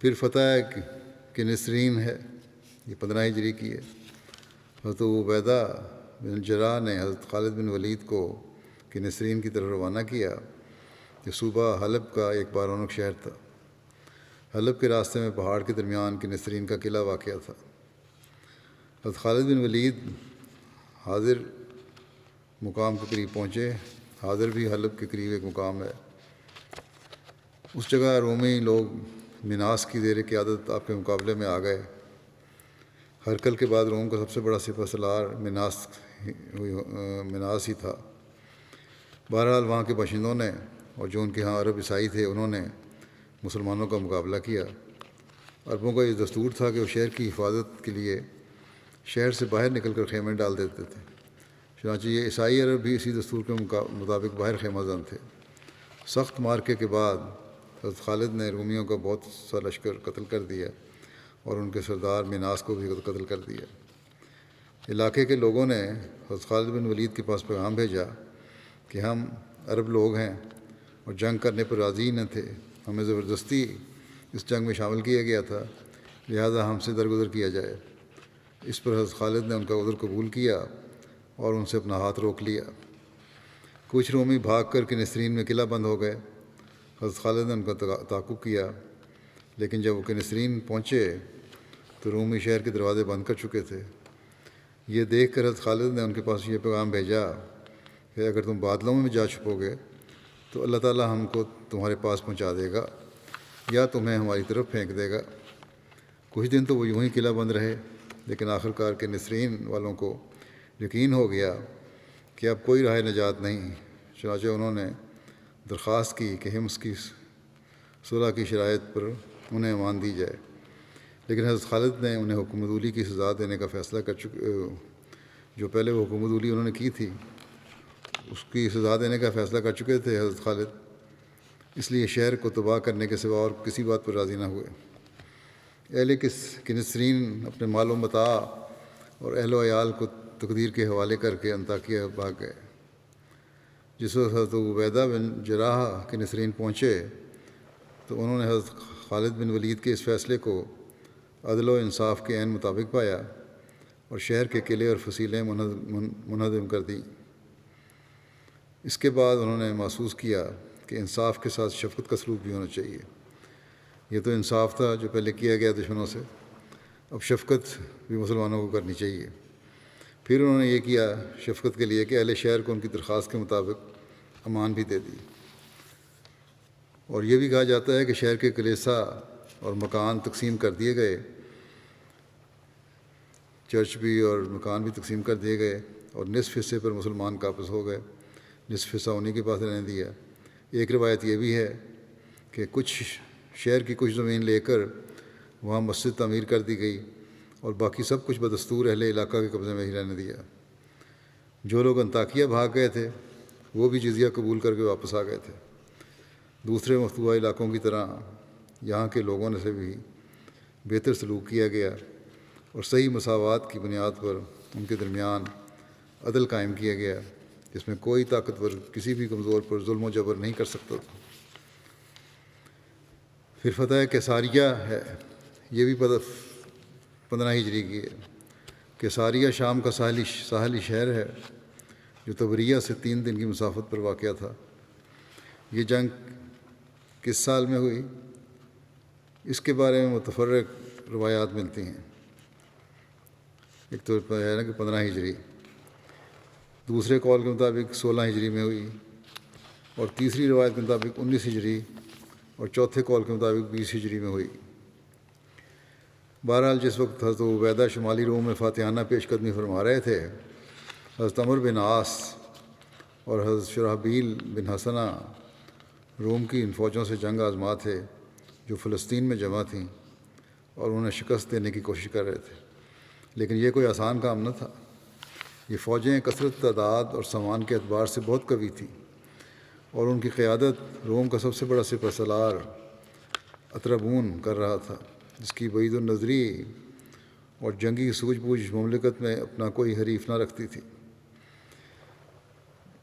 پھر فتح کہ نسرین ہے، یہ 15 ہجری کی ہے۔ حضرت ابو عبیدہ بن جراح نے حضرت خالد بن ولید کو کہ نسرین کی طرف روانہ کیا، جو صوبہ حلب کا ایک بارونق شہر تھا۔ حلب کے راستے میں پہاڑ کے درمیان کہ نسرین کا قلعہ واقع تھا۔ حضرت خالد بن ولید حاضر مقام کے قریب پہنچے۔ حاضر بھی حلب کے قریب ایک مقام ہے۔ اس جگہ رومی لوگ مناس کی زیر قیادت آپ کے مقابلے میں آ گئے۔ ہرکل کے بعد روم کا سب سے بڑا سپہ سالار مناس ہی تھا۔ بہرحال وہاں کے باشندوں نے اور جو ان کے ہاں عرب عیسائی تھے انہوں نے مسلمانوں کا مقابلہ کیا عربوں کا یہ دستور تھا کہ وہ شہر کی حفاظت کے لیے شہر سے باہر نکل کر خیمے ڈال دیتے تھے۔ چنانچہ یہ عیسائی عرب بھی اسی دستور کے مطابق باہر خیمہ زن تھے۔ سخت مارکے کے بعد حضرت خالد نے رومیوں کا بہت سا لشکر قتل کر دیا اور ان کے سردار میناس کو بھی قتل کر دیا۔ علاقے کے لوگوں نے حضرت خالد بن ولید کے پاس پیغام بھیجا کہ ہم عرب لوگ ہیں اور جنگ کرنے پر راضی نہ تھے، ہمیں زبردستی اس جنگ میں شامل کیا گیا تھا، لہذا ہم سے درگزر کیا جائے۔ اس پر حضرت خالد نے ان کا عذر قبول کیا اور ان سے اپنا ہاتھ روک لیا۔ کچھ رومی بھاگ کر کے نسرین میں قلعہ بند ہو گئے۔ حضرت خالد نے ان کا تعاقب کیا، لیکن جب وہ کنسرین پہنچے تو رومی شہر کے دروازے بند کر چکے تھے۔ یہ دیکھ کر حضرت خالد نے ان کے پاس یہ پیغام بھیجا کہ اگر تم بادلوں میں جا چھپو گے تو اللہ تعالیٰ ہم کو تمہارے پاس پہنچا دے گا یا تمہیں ہماری طرف پھینک دے گا۔ کچھ دن تو وہ یوں ہی قلعہ بند رہے، لیکن آخرکار کے نسرین والوں کو یقین ہو گیا کہ اب کوئی راہ نجات نہیں۔ چنانچہ انہوں نے درخواست کی کہ حمص کی صلح کی شرائط پر انہیں امان دی جائے، لیکن حضرت خالد نے انہیں حکومت اولی کی سزا دینے کا فیصلہ کر جو پہلے وہ حکومت اولی انہوں نے کی تھی اس کی سزا دینے کا فیصلہ کر چکے تھے حضرت خالد، اس لیے شہر کو تباہ کرنے کے سوا اور کسی بات پر راضی نہ ہوئے۔ اہل کنسرین اپنے مال و متاع اور اہل و عیال کو تقدیر کے حوالے کر کے انطاکیہ بھاگ گئے۔ جس وقت حضرت عبیدہ بن جراح کے نسرین پہنچے تو انہوں نے حضرت خالد بن ولید کے اس فیصلے کو عدل و انصاف کے عین مطابق پایا اور شہر کے قلعے اور فصیلیں منہدم کر دیں۔ اس کے بعد انہوں نے محسوس کیا کہ انصاف کے ساتھ شفقت کا سلوک بھی ہونا چاہیے۔ یہ تو انصاف تھا جو پہلے کیا گیا دشمنوں سے، اب شفقت بھی مسلمانوں کو کرنی چاہیے۔ پھر انہوں نے یہ کیا شفقت کے لیے کہ اہل شہر کو ان کی درخواست کے مطابق امان بھی دے دی، اور یہ بھی کہا جاتا ہے کہ شہر کے کلیسا اور مکان تقسیم کر دیے گئے، چرچ بھی اور مکان بھی تقسیم کر دیے گئے، اور نصف حصے پر مسلمان قابض ہو گئے، نصف حصہ انہیں کے پاس رہنے دیا۔ ایک روایت یہ بھی ہے کہ شہر کی کچھ زمین لے کر وہاں مسجد تعمیر کر دی گئی اور باقی سب کچھ بدستور اہل علاقہ کے قبضے میں ہی رہنے دیا۔ جو لوگ انطاکیہ بھاگ گئے تھے وہ بھی جزیہ قبول کر کے واپس آ گئے تھے۔ دوسرے مفتوحہ علاقوں کی طرح یہاں کے لوگوں نے سے بھی بہتر سلوک کیا گیا اور صحیح مساوات کی بنیاد پر ان کے درمیان عدل قائم کیا گیا، جس میں کوئی طاقتور کسی بھی کمزور پر ظلم و جبر نہیں کر سکتا تھا۔ پھر فتح کیساریہ ہے، یہ بھی 15 ہجری کی ہے۔ کیساریہ شام کا ساحلی شہر ہے جو تبریہ سے 3 دن کی مسافت پر واقع تھا۔ یہ جنگ کس سال میں ہوئی اس کے بارے میں متفرق روایات ملتی ہیں۔ ایک تو ہے نا کہ 15 ہجری، دوسرے قول کے مطابق 16 ہجری میں ہوئی، اور تیسری روایت کے مطابق 19 ہجری، اور چوتھے قول کے مطابق 20 ہجری میں ہوئی۔ بہرحال جس وقت حضرت عبیدہ شمالی روم میں فاتحانہ پیش قدمی فرما رہے تھے، حضرت عمر بن عاص اور حضرت شرحبیل بن حسنہ روم کی ان فوجوں سے جنگ آزما تھے جو فلسطین میں جمع تھیں اور انہیں شکست دینے کی کوشش کر رہے تھے، لیکن یہ کوئی آسان کام نہ تھا۔ یہ فوجیں کثرت تعداد اور سامان کے اعتبار سے بہت قوی تھیں، اور ان کی قیادت روم کا سب سے بڑا سپہ سالار اترابون کر رہا تھا، جس کی بعید النظری اور جنگی سوجھ بوجھ مملکت میں اپنا کوئی حریف نہ رکھتی تھی۔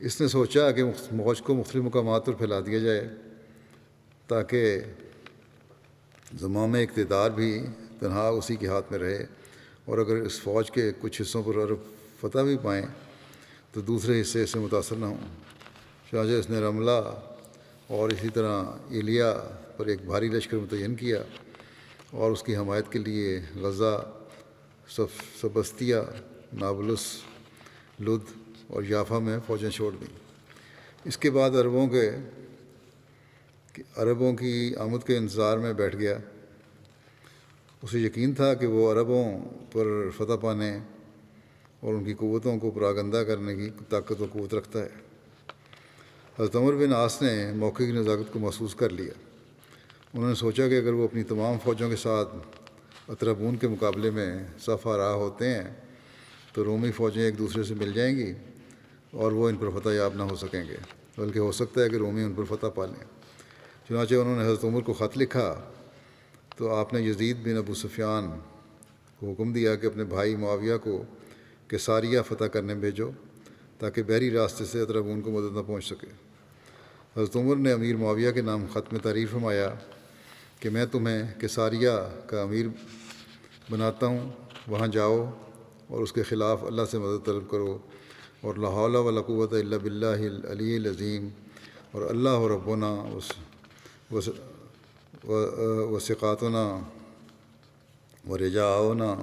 اس نے سوچا کہ فوج کو مختلف مقامات پر پھیلا دیا جائے تاکہ زمام اقتدار بھی تنہا اسی کے ہاتھ میں رہے، اور اگر اس فوج کے کچھ حصوں پر عرب فتح بھی پائیں تو دوسرے حصے سے متاثر نہ ہوں۔ چنانچہ اس نے رملہ اور اسی طرح ایلیا پر ایک بھاری لشکر متعین کیا اور اس کی حمایت کے لیے غزہ، سبستیہ، نابلس، لد اور یافا میں فوجیں چھوڑ دیں۔ اس کے بعد عربوں کی آمد کے انتظار میں بیٹھ گیا۔ اسے یقین تھا کہ وہ عربوں پر فتح پانے اور ان کی قوتوں کو پراگندہ کرنے کی طاقت و قوت رکھتا ہے۔ حضرت عمر بن عاص نے موقع کی نزاکت کو محسوس کر لیا۔ انہوں نے سوچا کہ اگر وہ اپنی تمام فوجوں کے ساتھ اطرابون کے مقابلے میں صف آراہ ہوتے ہیں تو رومی فوجیں ایک دوسرے سے مل جائیں گی اور وہ ان پر فتح یاب نہ ہو سکیں گے، بلکہ ہو سکتا ہے کہ رومی ان پر فتح پا لیں۔ چنانچہ انہوں نے حضرت عمر کو خط لکھا تو آپ نے یزید بن ابو سفیان کو حکم دیا کہ اپنے بھائی معاویہ کو کیساریہ فتح کرنے بھیجو تاکہ بحری راستے سے اطرابون کو مدد نہ پہنچ سکے۔ حضرت عمر نے امیر معاویہ کے نام خط میں تعریف فرمایا کہ میں تمہیں کیساریہ کا امیر بناتا ہوں، وہاں جاؤ اور اس کے خلاف اللہ سے مدد طلب کرو، اور لا حول ولا قوۃ الا باللہ العلی العظیم، اور اللہ ربنا وثقاتنا ورجاؤنا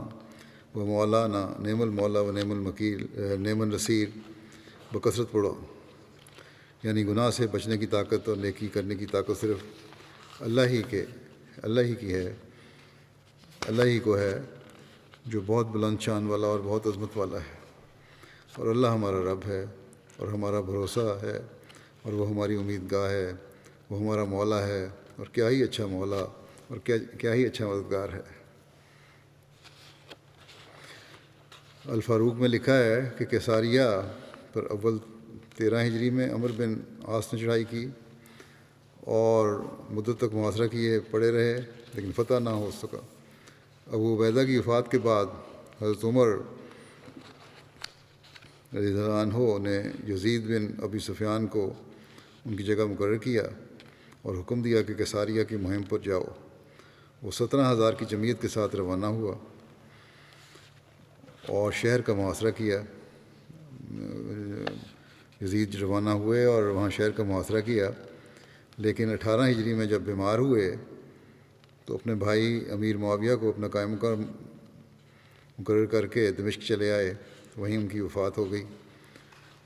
ومولانا نعم المولا و نعم المکیل نعم النصیر بکثرت پڑھو، یعنی گناہ سے بچنے کی طاقت اور نیکی کرنے کی طاقت صرف اللہ ہی کی ہے، اللہ ہی کو ہے جو بہت بلند شان والا اور بہت عظمت والا ہے، اور اللہ ہمارا رب ہے اور ہمارا بھروسہ ہے، اور وہ ہماری امیدگاہ ہے، وہ ہمارا مولا ہے، اور کیا ہی اچھا مولا اور کیا ہی اچھا مددگار ہے۔ الفاروق میں لکھا ہے کہ کیساریہ پر اول 13 ہجری میں عمر بن عاص نے چڑھائی کی اور مدت تک محاصرہ کیے پڑے رہے، لیکن فتح نہ ہو سکا۔ ابو عبیدہ کی وفات کے بعد حضرت عمر رضی اللہ عنہ نے یزید بن ابی سفیان کو ان کی جگہ مقرر کیا اور حکم دیا کہ کیساریہ کی مہم پر جاؤ۔ وہ 17,000 کی جمعیت کے ساتھ روانہ ہوا اور شہر کا محاصرہ کیا۔ یزید روانہ ہوئے اور وہاں شہر کا محاصرہ کیا، لیکن 18 ہجری میں جب بیمار ہوئے تو اپنے بھائی امیر معاویہ کو اپنا قائم مقرر کر کے دمشق چلے آئے، وہیں ان کی وفات ہو گئی۔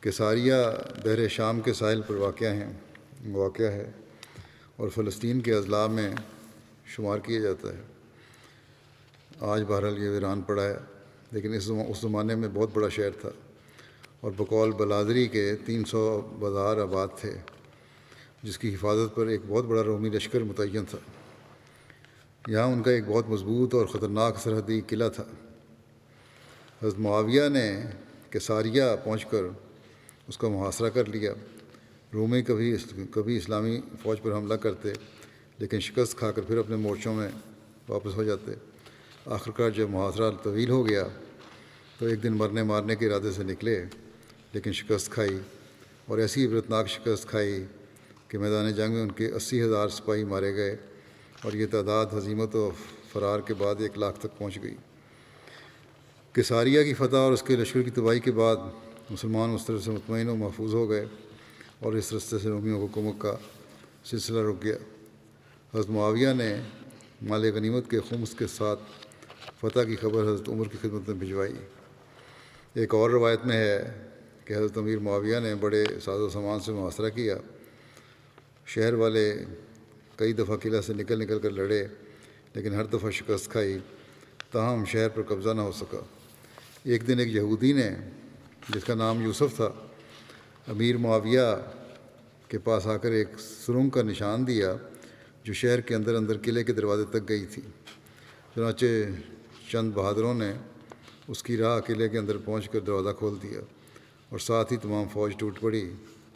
کیساریہ بحر شام کے ساحل پر واقع ہے اور فلسطین کے اضلاع میں شمار کیا جاتا ہے۔ آج بہرحال یہ ویران پڑا ہے، لیکن اس زمانے میں بہت بڑا شہر تھا اور بقول بلادری کے 300 بازار آباد تھے، جس کی حفاظت پر ایک بہت بڑا رومی لشکر متعین تھا۔ یہاں ان کا ایک بہت مضبوط اور خطرناک سرحدی قلعہ تھا۔ حضرت معاویہ نے کیساریہ پہنچ کر اس کا محاصرہ کر لیا۔ رومی کبھی اسلامی فوج پر حملہ کرتے، لیکن شکست کھا کر پھر اپنے مورچوں میں واپس ہو جاتے۔ آخرکار جب محاصرہ طویل ہو گیا تو ایک دن مرنے مارنے کے ارادے سے نکلے، لیکن شکست کھائی، اور ایسی عبرتناک شکست کھائی کہ میدان جنگ میں ان کے 80,000 سپاہی مارے گئے، اور یہ تعداد ہزیمت و فرار کے بعد 1 لاکھ تک پہنچ گئی۔ کیساریہ کی فتح اور اس کے لشکر کی تباہی کے بعد مسلمان اس طرح سے مطمئن و محفوظ ہو گئے اور اس رستے سے رومیوں کو کمک کا سلسلہ رک گیا۔ حضرت معاویہ نے مال غنیمت کے خمس کے ساتھ فتح کی خبر حضرت عمر کی خدمت میں بھجوائی۔ ایک اور روایت میں ہے کہ حضرت امیر معاویہ نے بڑے ساز و سامان سے محاصرہ کیا۔ شہر والے کئی دفعہ قلعہ سے نکل کر لڑے، لیکن ہر دفعہ شکست کھائی، تاہم شہر پر قبضہ نہ ہو سکا۔ ایک دن ایک یہودی نے، جس کا نام یوسف تھا، امیر معاویہ کے پاس آ کر ایک سرنگ کا نشان دیا جو شہر کے اندر قلعے کے دروازے تک گئی تھی۔ چنانچہ چند بہادروں نے اس کی راہ قلعے کے اندر پہنچ کر دروازہ کھول دیا، اور ساتھ ہی تمام فوج ٹوٹ پڑی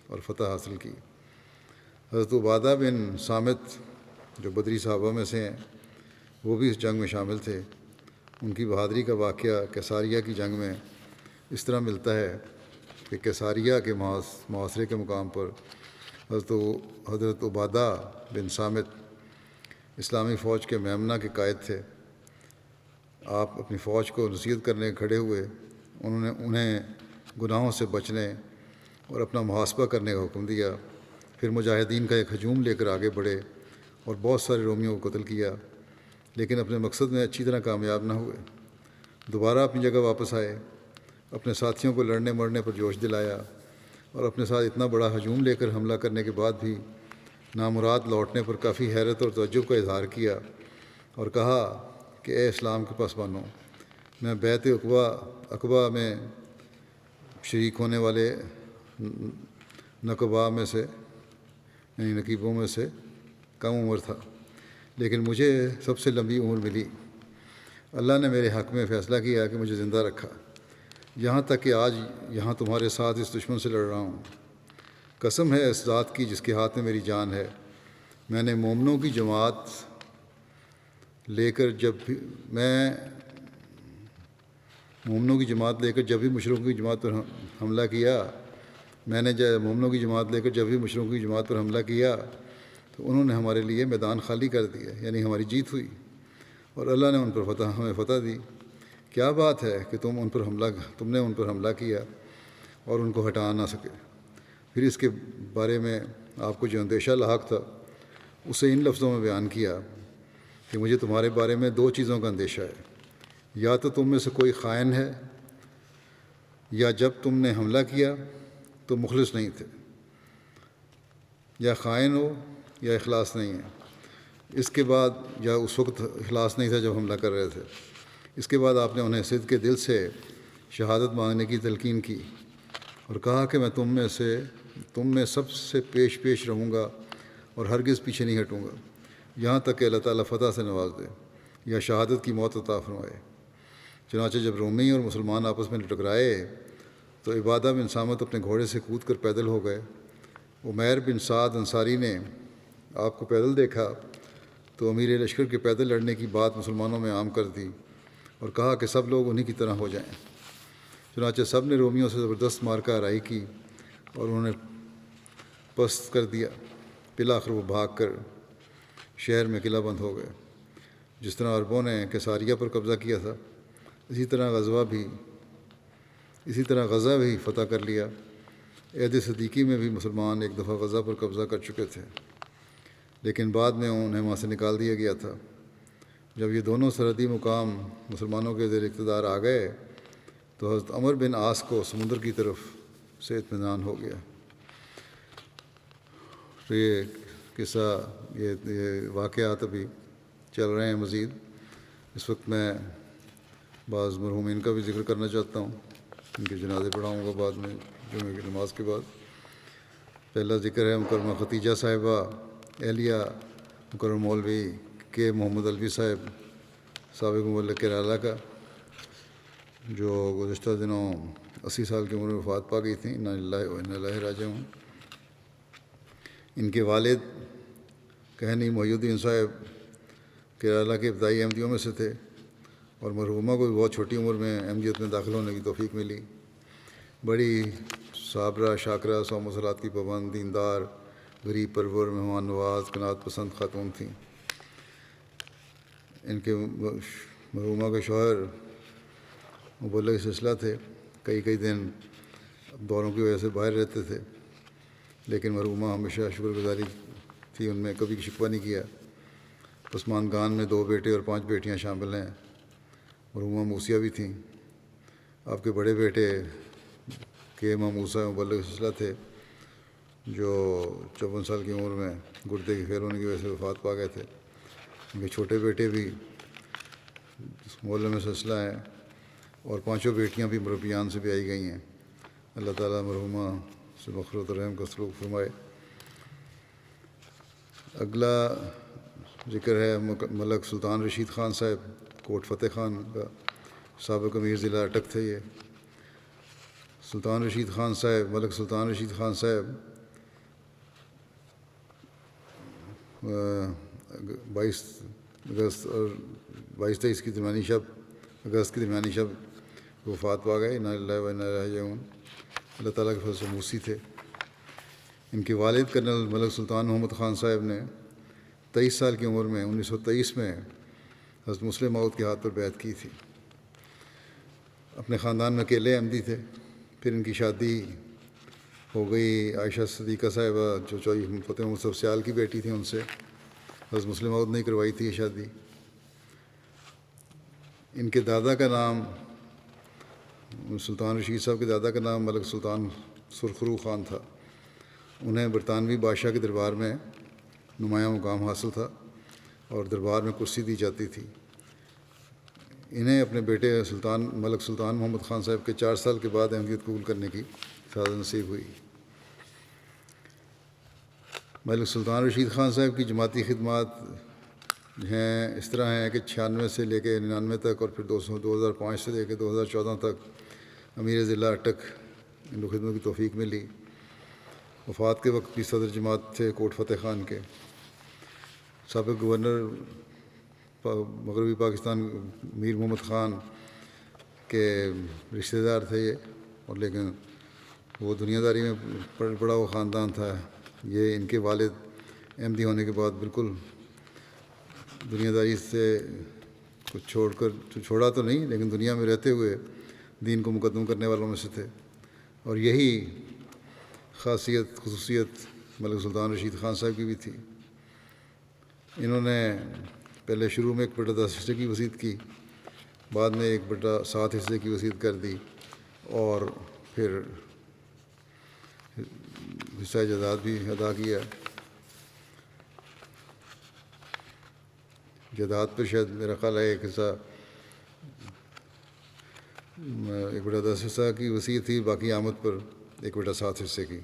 اور فتح حاصل کی۔ حضرت عبادہ بن صامت جو بدری صحابہ میں سے ہیں، وہ بھی اس جنگ میں شامل تھے۔ ان کی بہادری کا واقعہ کیساریہ کی جنگ میں اس طرح ملتا ہے کہ کیساریہ کے محاصرے کے مقام پر حضرت عبادہ بن صامت اسلامی فوج کے میمنہ کے قائد تھے۔ آپ اپنی فوج کو نصیحت کرنے کھڑے ہوئے، انہیں گناہوں سے بچنے اور اپنا محاسبہ کرنے کا حکم دیا۔ پھر مجاہدین کا ایک ہجوم لے کر آگے بڑھے اور بہت سارے رومیوں کو قتل کیا، لیکن اپنے مقصد میں اچھی طرح کامیاب نہ ہوئے۔ دوبارہ اپنی جگہ واپس آئے، اپنے ساتھیوں کو لڑنے مرنے پر جوش دلایا، اور اپنے ساتھ اتنا بڑا ہجوم لے کر حملہ کرنے کے بعد بھی نامراد لوٹنے پر کافی حیرت اور تعجب کا اظہار کیا، اور کہا کہ اے اسلام کے پاسبانوں، میں بیعت عقبہ میں شریک ہونے والے نقباء میں سے یعنی نقیبوں میں سے کم عمر تھا، لیکن مجھے سب سے لمبی عمر ملی۔ اللہ نے میرے حق میں فیصلہ کیا کہ مجھے زندہ رکھا، یہاں تک کہ آج یہاں تمہارے ساتھ اس دشمن سے لڑ رہا ہوں۔ قسم ہے اس ذات کی جس کے ہاتھ میں میری جان ہے، میں نے مومنوں کی جماعت لے کر جب بھی مشرکوں کی جماعت پر حملہ کیا مومنوں کی جماعت لے کر جب بھی مشرکوں کی جماعت پر حملہ کیا تو انہوں نے ہمارے لیے میدان خالی کر دیا، یعنی ہماری جیت ہوئی، اور اللہ نے ہمیں فتح دی۔ کیا بات ہے کہ تم نے ان پر حملہ کیا اور ان کو ہٹا نہ سکے۔ پھر اس کے بارے میں آپ کو جو اندیشہ لاحق تھا اسے ان لفظوں میں بیان کیا کہ مجھے تمہارے بارے میں 2 چیزوں کا اندیشہ ہے، یا تو تم میں سے کوئی خائن ہے، یا جب تم نے حملہ کیا تو مخلص نہیں تھے، یا خائن ہو یا اخلاص نہیں ہے۔ اس کے بعد یا اس وقت اخلاص نہیں تھا جب حملہ کر رہے تھے۔ اس کے بعد آپ نے انہیں صدق کے دل سے شہادت مانگنے کی تلقین کی اور کہا کہ میں تم میں سب سے پیش رہوں گا اور ہرگز پیچھے نہیں ہٹوں گا یہاں تک کہ اللہ تعالیٰ فتح سے نواز دے یا شہادت کی موت عطا فرمائے۔ چنانچہ جب رومی اور مسلمان آپس میں ٹکرائے تو عبادہ بن صامت اپنے گھوڑے سے کود کر پیدل ہو گئے۔ عمیر بن سعد انصاری نے آپ کو پیدل دیکھا تو امیر لشکر کے پیدل لڑنے کی بات مسلمانوں میں عام کر دی اور کہا کہ سب لوگ انہی کی طرح ہو جائیں۔ چنانچہ سب نے رومیوں سے زبردست مارکہ آرائی کی اور انہوں نے پست کر دیا۔ بالآخر وہ بھاگ کر شہر میں قلعہ بند ہو گئے۔ جس طرح عربوں نے کیساریہ پر قبضہ کیا تھا اسی طرح غزہ بھی فتح کر لیا۔ عہد صدیقی میں بھی مسلمان ایک دفعہ غزہ پر قبضہ کر چکے تھے، لیکن بعد میں انہیں وہاں سے نکال دیا گیا تھا۔ جب یہ دونوں سرحدی مقام مسلمانوں کے زیر اقتدار آ گئے تو حضرت عمر بن عاص کو سمندر کی طرف سے اطمینان ہو گیا۔ تو یہ قصہ یہ واقعات ابھی چل رہے ہیں مزید۔ اس وقت میں بعض مرحومین کا بھی ذکر کرنا چاہتا ہوں، ان کے جنازے پڑھاؤں گا بعد میں جمعے کی نماز کے بعد۔ پہلا ذکر ہے مکرمہ ختیجہ صاحبہ اہلیہ مکرم مولوی کے محمد الوی صاحب سابق مبلغ کیرالہ کا، جو گزشتہ دنوں 80 سال کی عمر میں وفات پا گئی تھیں۔ انا للہ و انا الیہ راجعون۔ ان کے والد کہنی محی الدین صاحب کیرالہ کے ابتدائی احمدیوں میں سے تھے اور مرحومہ کو بھی بہت چھوٹی عمر میں احمدیت میں داخل ہونے کی توفیق ملی۔ بڑی صابرہ، شاکرہ، صوم و صلات کی پابند، دیندار، غریب پرور، مہمان نواز، قناعت پسند خاتون تھیں۔ ان کے مرحومہ کے شوہر مبلغ سلسلہ تھے، کئی دن دوروں کی وجہ سے باہر رہتے تھے، لیکن مرحومہ ہمیشہ شکر گزاری تھی ان میں، کبھی شکوہ نہیں کیا۔ پسماندگان میں 2 بیٹے اور 5 بیٹیاں شامل ہیں۔ مرحومہ موسیہ بھی تھیں۔ آپ کے بڑے بیٹے کے موسیٰ مبلغ سلسلہ تھے جو 54 سال کی عمر میں گردے کے فیل ہونے کی وجہ سے وفات پا گئے تھے۔ ان کے چھوٹے بیٹے بھی مولم سلسلہ ہیں اور 5 بیٹیاں بھی مربیان سے بھی آئی گئی ہیں۔ اللہ تعالیٰ مرحومہ سے مغفرت و رحم کا سلوک فرمائے۔ اگلا ذکر ہے ملک سلطان رشید خان صاحب کوٹ فتح خان کا، سابق امیر ضلع اٹک تھے یہ۔ سلطان رشید خان صاحب ملک سلطان رشید خان صاحب 22 اگست اور 22-23 کی درمیانی شب وفات پا گئے۔ انا للہ و انا الیہ راجعون۔ اللہ تعالیٰ کے فضل سے موسی تھے۔ ان کے والد کرنل ملک سلطان محمد خان صاحب نے 23 سال کی عمر میں 1923 میں حضرت مسلم موعود کے ہاتھ پر بیعت کی تھی۔ اپنے خاندان میں اکیلے احمدی تھے۔ پھر ان کی شادی ہو گئی عائشہ صدیقہ صاحبہ جو فتح مصطفیٰ سیال کی بیٹی تھیں، ان سے حضرت مسلم موعود نے کروائی تھی یہ شادی۔ ان کے دادا کا نام سلطان رشید صاحب کے دادا کا نام ملک سلطان سرخرو خان تھا۔ انہیں برطانوی بادشاہ کے دربار میں نمایاں مقام حاصل تھا اور دربار میں کرسی دی جاتی تھی۔ انہیں اپنے بیٹے ملک سلطان محمد خان صاحب کے 4 سال کے بعد احمدیت قبول کرنے کی سعادت نصیب ہوئی۔ ملک سلطان رشید خان صاحب کی جماعتی خدمات ہیں اس طرح ہیں کہ 96 سے لے کے 99 تک، اور پھر 2005 سے لے کے 2014 تک امیر ضلع اٹک، ان کو خدمت کی توفیق ملی۔ وفات کے وقت بھی صدر جماعت تھے کوٹ فتح خان کے۔ سابق گورنر مغربی پاکستان میر محمد خان کے رشتہ دار تھے یہ، اور لیکن وہ دنیا داری میں پڑا ہوا خاندان تھا۔ یہ ان کے والد احمدی ہونے کے بعد بالکل دنیا داری سے کچھ چھوڑا تو نہیں، لیکن دنیا میں رہتے ہوئے دین کو مقدم کرنے والوں میں سے تھے، اور یہی خصوصیت ملک سلطان رشید خان صاحب کی بھی تھی۔ انہوں نے پہلے شروع میں 1/10 حصے کی وصیت کی، بعد میں 1/7 حصے کی وصیت کر دی، اور پھر حصہ جائیداد بھی ادا کیا۔ جائیداد پر شاید میرا خیال ہے ایک حصہ 1/10 حصہ کی وصیت تھی، باقی آمد پر 1/7 حصے کی۔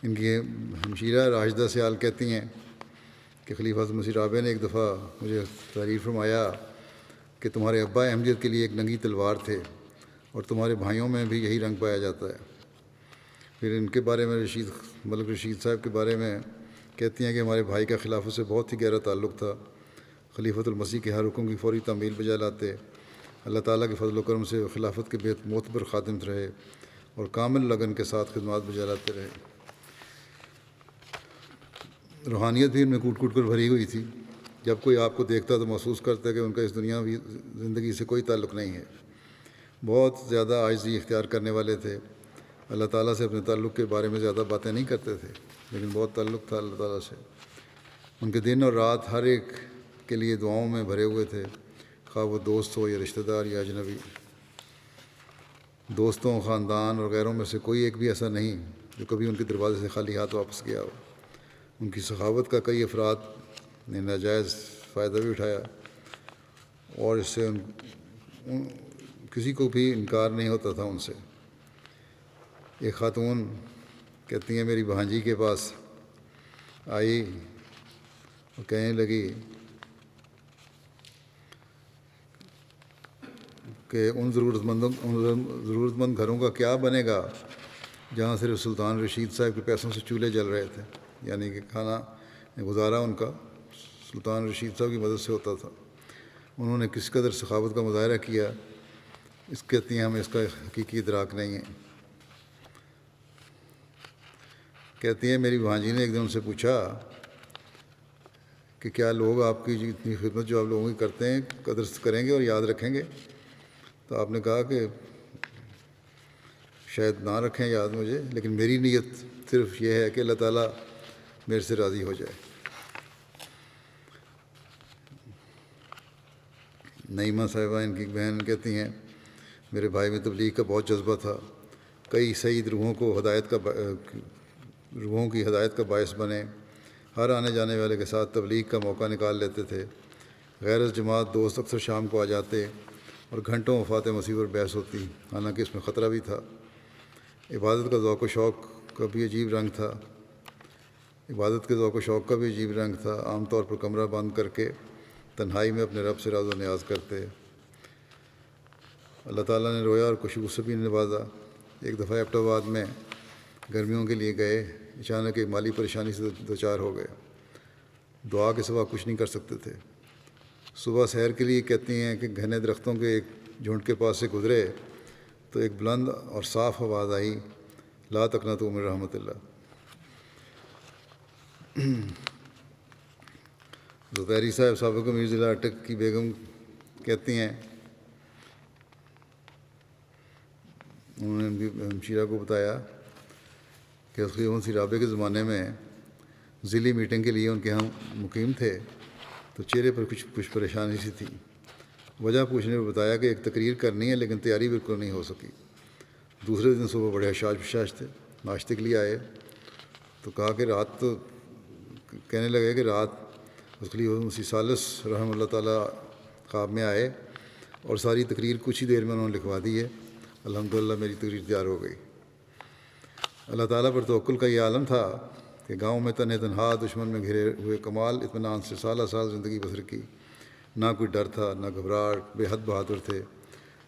ان کی ہمشیرہ راشدہ سیال کہتی ہیں کہ خلیفہ حضرت مسیح رابع نے ایک دفعہ مجھے تعریف فرمایا کہ تمہارے ابا احمدیت کے لیے ایک ننگی تلوار تھے، اور تمہارے بھائیوں میں بھی یہی رنگ پایا جاتا ہے۔ پھر ان کے بارے میں ملک رشید صاحب کے بارے میں کہتی ہیں کہ ہمارے بھائی کا خلافت سے بہت ہی گہرا تعلق تھا، خلیفۃ المسیح کے ہر حکم کی فوری تعمیل بجا لاتے، اللہ تعالیٰ کے فضل و کرم سے خلافت کے بے معتبر خادم رہے، اور کامل لگن کے ساتھ خدمات بجا لاتے رہے۔ روحانیت بھی ان میں کوٹ کوٹ کر بھری ہوئی تھی۔ جب کوئی آپ کو دیکھتا تو محسوس کرتا کہ ان کا اس دنیاوی زندگی سے کوئی تعلق نہیں ہے۔ بہت زیادہ عاجزی اختیار کرنے والے تھے، اللہ تعالیٰ سے اپنے تعلق کے بارے میں زیادہ باتیں نہیں کرتے تھے، لیکن بہت تعلق تھا اللہ تعالیٰ سے۔ ان کے دن اور رات ہر ایک کے لیے دعاؤں میں بھرے ہوئے تھے، خواہ وہ دوست ہو یا رشتہ دار یا اجنبی۔ دوستوں، خاندان اور غیروں میں سے کوئی ایک بھی ایسا نہیں جو کبھی ان کے دروازے سے خالی ہاتھ واپس گیا ہو۔ ان کی سخاوت کا کئی افراد نے ناجائز فائدہ بھی اٹھایا، اور اس سے کسی کو بھی انکار نہیں ہوتا تھا ان سے۔ ایک خاتون کہتی ہیں میری بھانجی کے پاس آئی اور کہنے لگی کہ ان ضرورت مند گھروں کا کیا بنے گا جہاں صرف سلطان رشید صاحب کے پیسوں سے چولہے جل رہے تھے، یعنی کہ کھانا گزارا ان کا سلطان رشید صاحب کی مدد سے ہوتا تھا۔ انہوں نے کس قدر سخاوت کا مظاہرہ کیا، اس کہتی ہیں ہمیں اس کا حقیقی ادراک نہیں ہے۔ کہتی ہیں میری بھانجی نے ایک دن ان سے پوچھا کہ کیا لوگ آپ کی اتنی خدمت جو آپ لوگوں کی کرتے ہیں قدر کریں گے اور یاد رکھیں گے؟ تو آپ نے کہا کہ شاید نہ رکھیں یاد مجھے، لیکن میری نیت صرف یہ ہے کہ اللہ تعالیٰ میرے سے راضی ہو جائے۔ نعیمہ صاحبہ ان کی بہن کہتی ہیں میرے بھائی میں تبلیغ کا بہت جذبہ تھا، کئی سعید روحوں کی ہدایت کا باعث بنے، ہر آنے جانے والے کے ساتھ تبلیغ کا موقع نکال لیتے تھے۔ غیر از جماعت دوست اکثر شام کو آ جاتے اور گھنٹوں وفات مسیح پر بحث ہوتی، حالانکہ اس میں خطرہ بھی تھا۔ عبادت کا ذوق و شوق کا بھی عجیب رنگ تھا، عام طور پر کمرہ بند کر کے تنہائی میں اپنے رب سے راز و نیاز کرتے۔ اللہ تعالیٰ نے رویا اور خوشبو سے بھی نوازا۔ ایک دفعہ ایبٹ آباد میں گرمیوں کے لیے گئے، اچانک ایک مالی پریشانی سے دوچار ہو گئے، دعا کے سوا کچھ نہیں کر سکتے تھے۔ صبح سحر کے لیے کہتی ہیں کہ گھنے درختوں کے ایک جھنڈ کے پاس سے گزرے تو ایک بلند اور صاف آواز آئی، لا تقنطوا من رحمت اللہ۔ زبیری صاحب سابق امیر ضلع اٹک کی بیگم کہتی ہیں انہوں نے ان کی ہمشیرہ کو بتایا کہ خلیفہ مسیح رابع کے زمانے میں ضلعی میٹنگ کے لیے ان کے ہم مقیم تھے تو چہرے پر کچھ پریشانی سی تھی۔ وجہ پوچھنے پر بتایا کہ ایک تقریر کرنی ہے لیکن تیاری بالکل نہیں ہو سکی۔ دوسرے دن صبح بڑے حشاش تھے، ناشتے کے لیے آئے تو کہا کہ کہنے لگے کہ رات خلیفہ مسیح ثالث رحمہ اللہ تعالیٰ خواب میں آئے اور ساری تقریر کچھ ہی دیر میں انہوں نے لکھوا دی ہے، الحمدللہ میری تقریر تیار ہو گئی۔ اللہ تعالیٰ پر توکل کا یہ عالم تھا کہ گاؤں میں تنہا دشمن میں گھرے ہوئے کمال اطمینان سے سالہ سال زندگی بسر کی، نہ کوئی ڈر تھا نہ گھبراہٹ، بے حد بہادر تھے،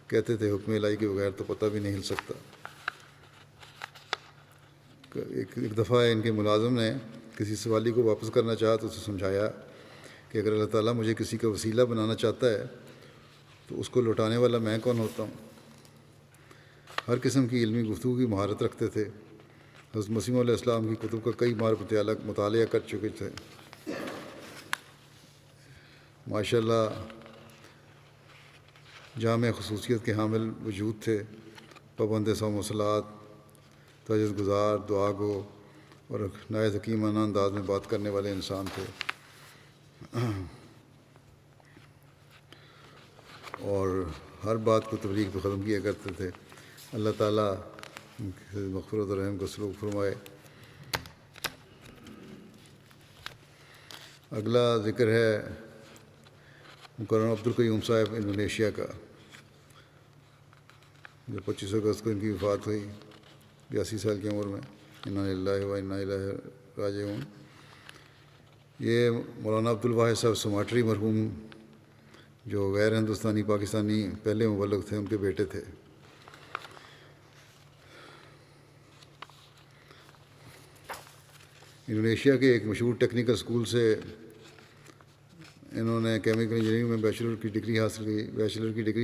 کہتے تھے حکم الہی کے بغیر تو پتہ بھی نہیں ہل سکتا۔ ایک دفعہ ان کے ملازم نے کسی سوالی کو واپس کرنا چاہا تو اسے سمجھایا کہ اگر اللہ تعالیٰ مجھے کسی کا وسیلہ بنانا چاہتا ہے تو اس کو لوٹانے والا میں کون ہوتا ہوں۔ ہر قسم کی علمی گفتگو کی مہارت رکھتے تھے، حضرت مسیح علیہ السلام کی کتب کا کئی بار مطالعہ کر چکے تھے۔ ماشاء اللہ جامع خصوصیت کے حامل وجود تھے، پابند صوم و صلات، تہجد گزار، دعا گو اور نہایت حکیمانہ انداز میں بات کرنے والے انسان تھے، اور ہر بات کو تبلیغ پہ ختم کیا کرتے تھے۔ اللہ تعالیٰ ان کی مغفرت اور رحم کو سلوک فرمائے۔ اگلا ذکر ہے مکرم عبدالقیوم صاحب انڈونیشیا کا، جو 25 اگست کو ان کی وفات ہوئی 82 سال کی عمر میں۔ انا للہ و انا الیہ راجعون۔ یہ مولانا عبدالواحد صاحب سماٹری مرحوم، جو غیر ہندوستانی پاکستانی پہلے مبلغ تھے، ان کے بیٹے تھے۔ انڈونیشیا کے ایک مشہور ٹیکنیکل اسکول سے انہوں نے کیمیکل انجینئرنگ میں بیچلر کی ڈگری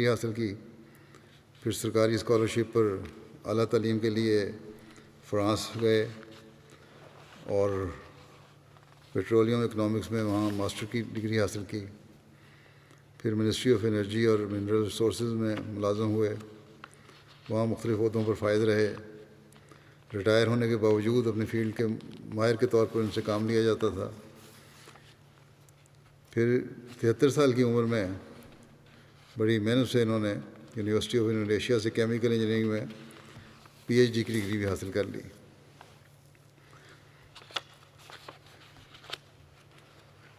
حاصل کی، پھر سرکاری اسکالرشپ پر اعلیٰ تعلیم کے لیے فرانس گئے اور پیٹرولیم اکنامکس میں وہاں ماسٹر کی ڈگری حاصل کی، پھر منسٹری آف انرجی اور منرل ریسورسز میں ملازم ہوئے، وہاں مختلف عہدوں پر فائز رہے۔ ریٹائر ہونے کے باوجود اپنے فیلڈ کے ماہر کے طور پر ان سے کام لیا جاتا تھا۔ پھر 73 سال کی عمر میں بڑی محنت سے انہوں نے یونیورسٹی آف انڈونیشیا سے کیمیکل انجینئرنگ میں PhD کی ڈگری بھی حاصل کر لی۔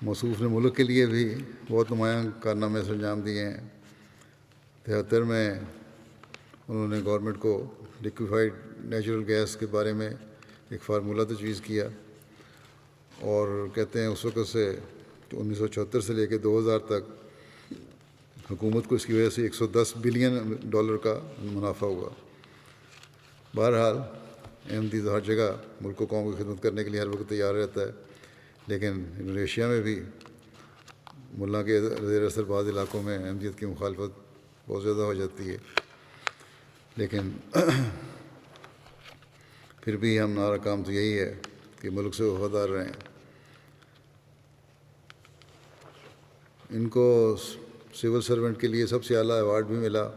موصوف نے ملک کے لیے بھی بہت نمایاں کارنامے سر انجام دیے ہیں۔ 73 میں انہوں نے گورنمنٹ کو لیکویفائڈ نیچرل گیس کے بارے میں ایک فارمولہ تجویز کیا، اور کہتے ہیں اس وقت سے 1974 سے لے کے 2000 تک حکومت کو اس کی وجہ سے $110 بلین کا منافع ہوا۔ بہرحال احمدی ہر جگہ ملک و قوم کی خدمت کرنے کے لیے ہر وقت تیار رہتا ہے، لیکن انڈونیشیا میں بھی ملا کے زیر اثر بعض علاقوں میں احمدیت کی مخالفت بہت زیادہ ہو جاتی ہے، لیکن پھر بھی ہمارا کام تو یہی ہے کہ ملک سے وفادار رہیں۔ ان کو سول سرونٹ کے لیے سب سے اعلیٰ ایوارڈ بھی ملا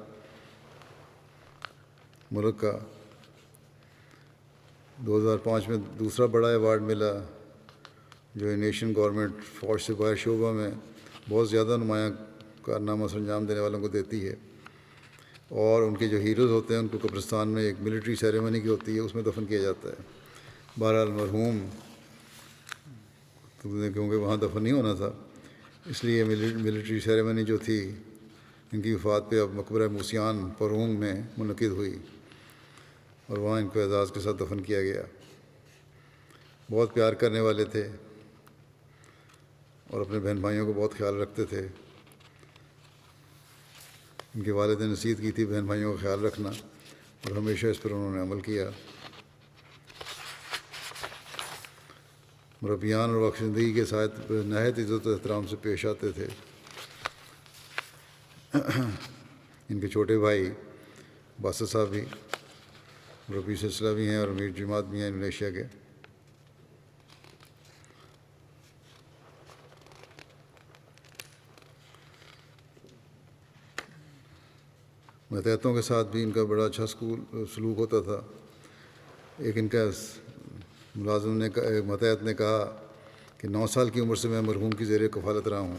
ملک کا۔ 2005 میں دوسرا بڑا ایوارڈ ملا جو نیشن گورنمنٹ فوج سے باہر شعبہ میں بہت زیادہ نمایاں کارنامہ سر انجام دینے والوں کو دیتی ہے، اور ان کے جو ہیروز ہوتے ہیں ان کو قبرستان میں ایک ملٹری سیریمنی کی ہوتی ہے، اس میں دفن کیا جاتا ہے۔ بہرحال مرحوم کیونکہ وہاں دفن نہیں ہونا تھا، اس لیے ملٹری سیریمنی جو تھی ان کی وفات پہ اب مقبرہ موسیان پرونگ میں منعقد ہوئی، اور وہاں ان کو اعزاز کے ساتھ دفن کیا گیا۔ بہت پیار کرنے والے تھے اور اپنے بہن بھائیوں کو بہت خیال رکھتے تھے۔ ان کے والد نے نصیحت کی تھی بہن بھائیوں کا خیال رکھنا، اور ہمیشہ اس پر انہوں نے عمل کیا۔ مربیان اور بخش زندگی کے ساتھ نہایت عزت و احترام سے پیش آتے تھے۔ ان کے چھوٹے بھائی باسط صاحب بھی مربی سلسلہ بھی ہیں اور امیر جماعت بھی ہیں انڈونیشیا کے۔ ماتحتوں کے ساتھ بھی ان کا بڑا اچھا سلوک ہوتا تھا۔ ایک ان کا ملازم نے ماتحت نے کہا کہ 9 سال کی عمر سے میں مرحوم کی زیر کفالت رہا ہوں،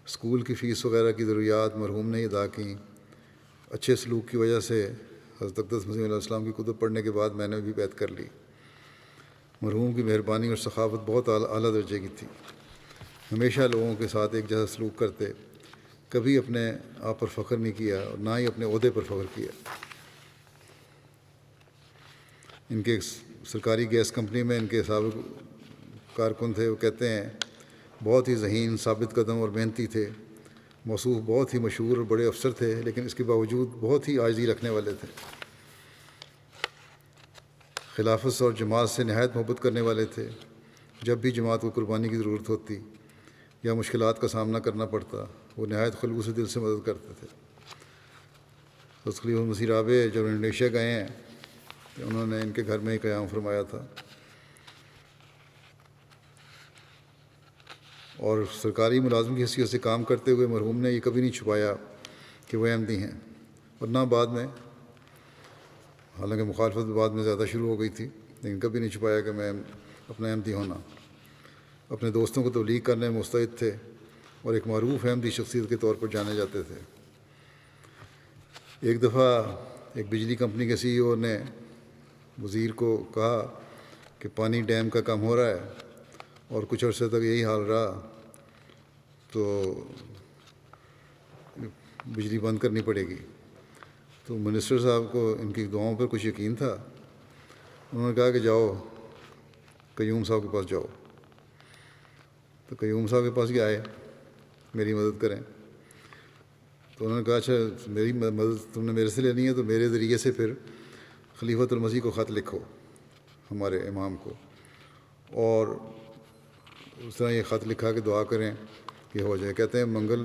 اسکول کی فیس وغیرہ کی ضروریات مرحوم نے ادا کیں، اچھے سلوک کی وجہ سے حضرت اقدس مسیح علیہ السلام کی کتب پڑھنے کے بعد میں نے بھی بیعت کر لی۔ مرحوم کی مہربانی اور سخاوت بہت اعلیٰ درجے کی تھی، ہمیشہ لوگوں کے ساتھ ایک جیسا سلوک کرتے، کبھی اپنے آپ پر فخر نہیں کیا اور نہ ہی اپنے عہدے پر فخر کیا۔ ان کے سرکاری گیس کمپنی میں ان کے سابق کارکن تھے، وہ کہتے ہیں بہت ہی ذہین، ثابت قدم اور محنتی تھے۔ موصوف بہت ہی مشہور اور بڑے افسر تھے، لیکن اس کے باوجود بہت ہی عاجزی رکھنے والے تھے۔ خلافت اور جماعت سے نہایت محبت کرنے والے تھے۔ جب بھی جماعت کو قربانی کی ضرورت ہوتی یا مشکلات کا سامنا کرنا پڑتا، وہ نہایت خلوص دل سے مدد کرتے تھے۔ حضرت خلیفہ مسیح رابع جب انڈونیشیا گئے ہیں تو انہوں نے ان کے گھر میں ہی قیام فرمایا تھا، اور سرکاری ملازم کی حیثیت سے کام کرتے ہوئے مرحوم نے یہ کبھی نہیں چھپایا کہ وہ احمدی ہیں، اور نہ بعد میں، حالانکہ مخالفت بعد میں زیادہ شروع ہو گئی تھی، لیکن کبھی نہیں چھپایا کہ میں اپنا احمدی ہونا۔ اپنے دوستوں کو تبلیغ کرنے میں مستعد تھے اور ایک معروف احمدی شخصیت کے طور پر جانے جاتے تھے۔ ایک دفعہ ایک بجلی کمپنی کے سی ای او نے وزیر کو کہا کہ پانی ڈیم کا کم ہو رہا ہے اور کچھ عرصے تک یہی حال رہا تو بجلی بند کرنی پڑے گی۔ تو منسٹر صاحب کو ان کی دعاؤں پر کچھ یقین تھا، انہوں نے کہا کہ جاؤ قیوم صاحب کے پاس جاؤ۔ تو قیوم صاحب کے پاس گئے، میری مدد کریں۔ تو انہوں نے کہا اچھا میری مدد تم نے میرے سے لینی ہے تو میرے ذریعے سے پھر خلیفۃ المسیح کو خط لکھو، ہمارے امام کو، اور اس طرح یہ خط لکھا کہ دعا کریں کہ ہو جائے۔ کہتے ہیں منگل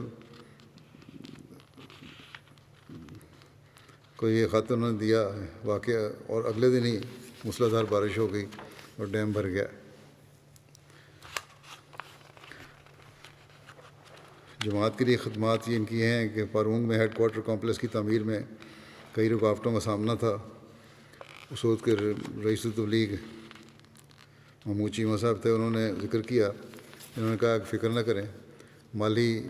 کو یہ خط انہوں نے دیا واقعہ، اور اگلے دن ہی موسلا دھار بارش ہو گئی اور ڈیم بھر گیا۔ جماعت کے لیے خدمات یہ ان کی ہیں کہ فارونگ میں ہیڈ کوارٹر کمپلیکس کی تعمیر میں کئی رکاوٹوں کا سامنا تھا۔ اس وقت کے رئیس تبلیغ محمود چیمہ صاحب تھے، انہوں نے ذکر کیا، انہوں نے کہا کہ فکر نہ کریں، مالی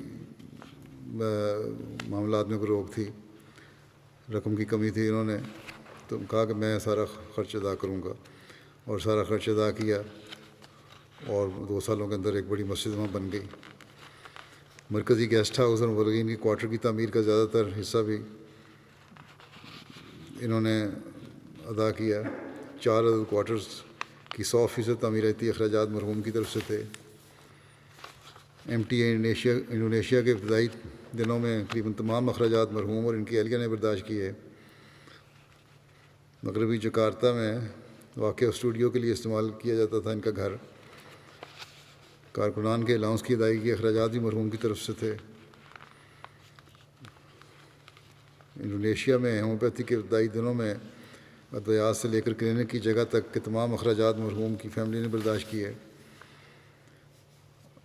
معاملات میں کوئی روک تھی، رقم کی کمی تھی، انہوں نے تو کہا کہ میں سارا خرچ ادا کروں گا، اور سارا خرچ ادا کیا، اور 2 سالوں کے اندر ایک بڑی مسجد وہاں بن گئی۔ مرکزی گیسٹ ہاؤس اور مبلغین کی کوارٹر کی تعمیر کا زیادہ تر حصہ بھی انہوں نے ادا کیا۔ 4 عدد کوارٹرز کی 100% تعمیراتی اخراجات مرحوم کی طرف سے تھے۔ ایم ٹی اے انڈونیشیا کے ابتدائی دنوں میں تقریباً تمام اخراجات مرحوم اور ان کی اہلیہ نے برداشت کیے۔ مغربی جکارتہ میں واقع اسٹوڈیو کے لیے استعمال کیا جاتا تھا ان کا گھر۔ کارکنان کے الاؤنس کی ادائیگی کے اخراجات بھی مرحوم کی طرف سے تھے۔ انڈونیشیا میں ہومیوپیتھی کے ابتدائی دنوں میں ادویات سے لے کر کلینک کی جگہ تک کے تمام اخراجات مرحوم کی فیملی نے برداشت کیے۔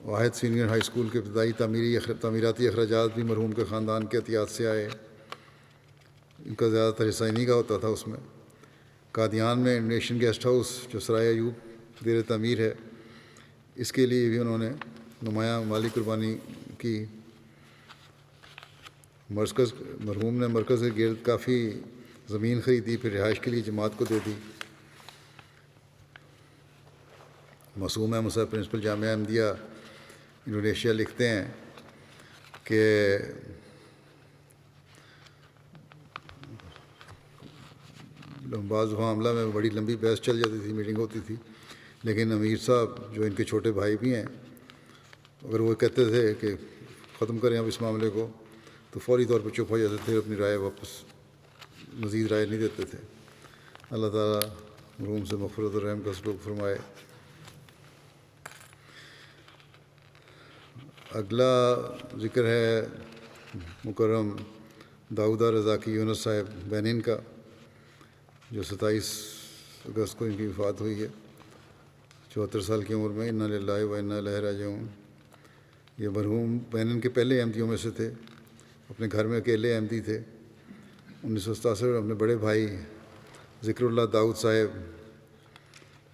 واحد سینئر ہائی اسکول کے ابتدائی تعمیراتی اخراجات بھی مرحوم کے خاندان کے عطیات سے آئے، ان کا زیادہ تر حصہ انہی کا ہوتا تھا اس میں۔ قادیان میں انڈونیشین گیسٹ ہاؤس جو سرائے ایوب زیر تعمیر ہے، اس کے لیے بھی انہوں نے نمایاں مالی قربانی کی۔ مرحوم نے مرکز کے گرد کافی زمین خریدی، پھر رہائش کے لیے جماعت کو دے دی۔ معصوم احمد صاحب پرنسپل جامعہ احمدیہ انڈونیشیا لکھتے ہیں کہ بعض معاملہ میں بڑی لمبی بحث چل جاتی تھی، میٹنگ ہوتی تھی، لیکن امیر صاحب جو ان کے چھوٹے بھائی بھی ہیں، اگر وہ کہتے تھے کہ ختم کریں اب اس معاملے کو، تو فوری طور پر چپ ہو جاتے تھے، اپنی رائے واپس مزید رائے نہیں دیتے تھے۔ اللہ تعالیٰ مرحوم سے مغفرت اور رحم کا سلوک فرمائے۔ اگلا ذکر ہے مکرم داؤدہ رضا کی یونس صاحب بینن کا، جو 27 اگست کو ان کی وفات ہوئی ہے 74 سال کی عمر میں۔ انا للہ و انا الیہ راجعون۔ یہ مرحوم بینن کے پہلے احمدیوں میں سے تھے، اپنے گھر میں اکیلے احمدی تھے۔ 1967 میں اپنے بڑے بھائی ذکر اللہ داؤد صاحب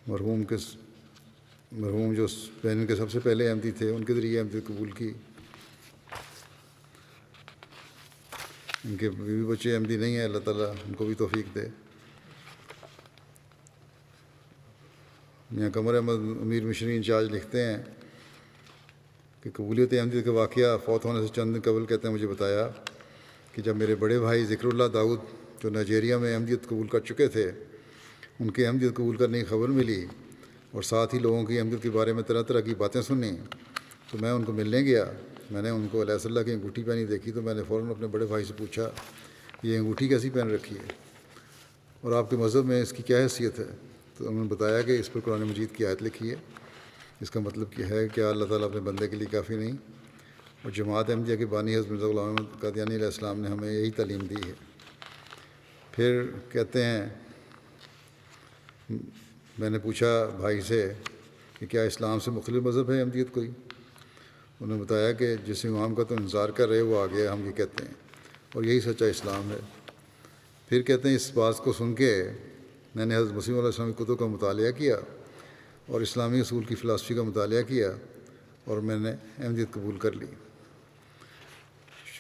مرحوم جو بینن کے سب سے پہلے احمدی تھے، ان کے ذریعے احمدیت قبول کی۔ ان کے بیوی بچے احمدی نہیں ہیں، اللہ تعالیٰ ان کو بھی توفیق دے۔ میاں قمر احمد امیر مشری انچارج لکھتے ہیں کہ قبولیت احمدیت کا واقعہ فوت ہونے سے چند دن قبل کہتے ہیں مجھے بتایا کہ جب میرے بڑے بھائی ذکر اللہ داؤد جو نائجیریا میں احمدیت قبول کر چکے تھے، ان کے احمدیت قبول کرنے کی خبر ملی، اور ساتھ ہی لوگوں کی احمدیت کے بارے میں طرح طرح کی باتیں سنی، تو میں ان کو ملنے گیا. میں نے ان کو علیہ صلی اللہ کی انگوٹھی پہنی دیکھی تو میں نے فوراً اپنے بڑے بھائی سے پوچھا یہ انگوٹھی کیسی پہن رکھی ہے اور آپ کے مذہب میں اس کی کیا حیثیت ہے؟ تو انہوں نے بتایا کہ اس پر قرآن مجید کی آیت لکھی ہے. اس کا مطلب کیا ہے کہ اللہ تعالیٰ اپنے بندے کے لیے کافی نہیں، اور جماعت احمدیہ کے بانی حضرت مرزا غلام احمد قادیانی علیہ السلام نے ہمیں یہی تعلیم دی ہے. پھر کہتے ہیں میں نے پوچھا بھائی سے کہ کیا اسلام سے مختلف مذہب ہے احمدیت کوئی؟ انہوں نے بتایا کہ جس امام کا تو انتظار کر رہے وہ آ گیا، ہم یہ کہتے ہیں، اور یہی سچا اسلام ہے. پھر کہتے ہیں اس بات کو سن کے میں نے حضرت مسیح علیہ السلام کی کتب کا مطالعہ کیا اور اسلامی اصول کی فلسفی کا مطالعہ کیا اور میں نے احمدیت قبول کر لی.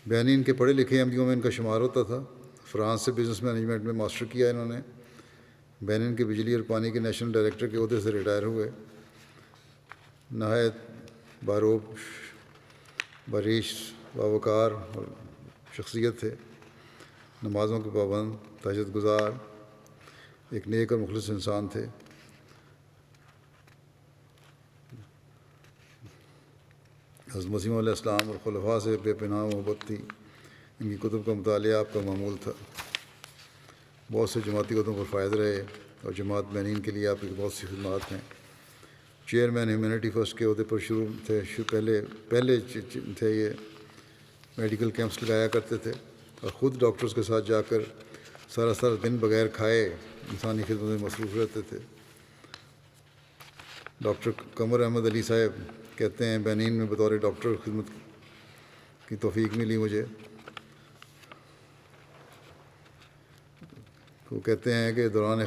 بینی ان کے پڑھے لکھے احمدیوں میں ان کا شمار ہوتا تھا. فرانس سے بزنس مینجمنٹ میں ماسٹر کیا انہوں نے. بینن کے بجلی اور پانی کے نیشنل ڈائریکٹر کے عہدے سے ریٹائر ہوئے. نہایت باروب، باریش، باوقار اور شخصیت تھے. نمازوں کے پابند، تہجد گزار، ایک نیک اور مخلص انسان تھے. حضرت مسیح علیہ السلام اور خلفاء سے بے پناہ محبت تھی. ان کی کتب کا مطالعہ آپ کا معمول تھا. بہت سے جماعتی عہدوں پر فائز رہے اور جماعت بینین کے لیے آپ کی بہت سی خدمات ہیں. چیئرمین ہیومینٹی فرسٹ کے عہدے پر شروع تھے. پہلے تھے یہ میڈیکل کیمپس لگایا کرتے تھے اور خود ڈاکٹرز کے ساتھ جا کر سارا دن بغیر کھائے انسانی خدمت میں مصروف رہتے تھے. ڈاکٹر قمر احمد علی صاحب کہتے ہیں بینین میں بطور ڈاکٹر خدمت کی توفیق ملی مجھے. وہ کہتے ہیں کہ دوران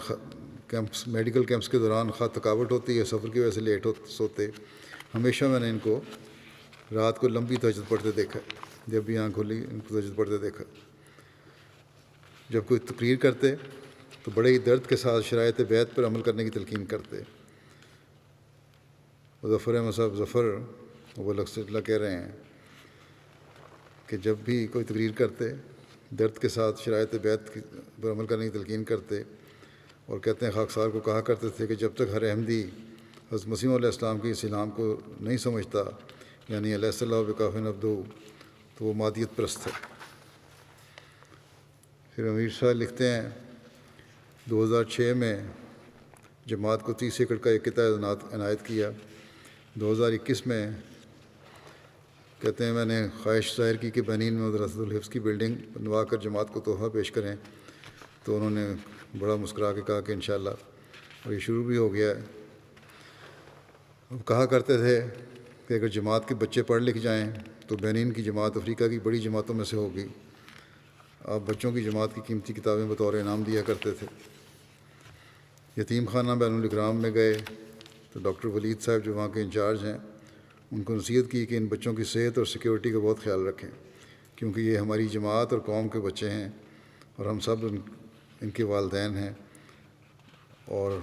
میڈیکل کیمپس کے دوران خواہ تھکاوٹ ہوتی ہے، سفر کی وجہ سے لیٹ سوتے، ہمیشہ میں نے ان کو رات کو لمبی تہجد پڑھتے دیکھا. جب بھی آنکھ کھلی ان کو تہجد پڑھتے دیکھا. جب کوئی تقریر کرتے تو بڑے ہی درد کے ساتھ شرائط بیعت پر عمل کرنے کی تلقین کرتے. ظفر احمد صاحب ظفر وہ اللہ کہہ رہے ہیں کہ جب بھی کوئی تقریر کرتے درد کے ساتھ شرائط بیعت پر عمل کرنے کی تلقین کرتے، اور کہتے ہیں خاکسار کو کہا کرتے تھے کہ جب تک ہر احمدی حضرت مسیح علیہ السلام کی اس اسلام کو نہیں سمجھتا، یعنی علیہ السلام بکافٍ عبدہ، تو وہ مادیت پرست ہے. پھر امیر صاحب لکھتے ہیں 2006 میں جماعت کو 30 ایکڑ کا ایک قطعہ عنایت کیا. 2021 میں کہتے ہیں میں نے خواہش ظاہر کی کہ بنین میں مدرسۃ الحفظ کی بلڈنگ بنوا کر جماعت کو تحفہ پیش کریں، تو انہوں نے بڑا مسکرا کے کہا کہ انشاءاللہ، اور یہ شروع بھی ہو گیا ہے. اب کہا کرتے تھے کہ اگر جماعت کے بچے پڑھ لکھ جائیں تو بینین کی جماعت افریقہ کی بڑی جماعتوں میں سے ہوگی. آپ بچوں کی جماعت کی قیمتی کتابیں بطور انعام دیا کرتے تھے. یتیم خانہ بین الاکرام میں گئے تو ڈاکٹر ولید صاحب جو وہاں کے انچارج ہیں ان کو نصیحت کی کہ ان بچوں کی صحت اور سیکیورٹی کا بہت خیال رکھیں، کیونکہ یہ ہماری جماعت اور قوم کے بچے ہیں اور ہم سب ان کے والدین ہیں. اور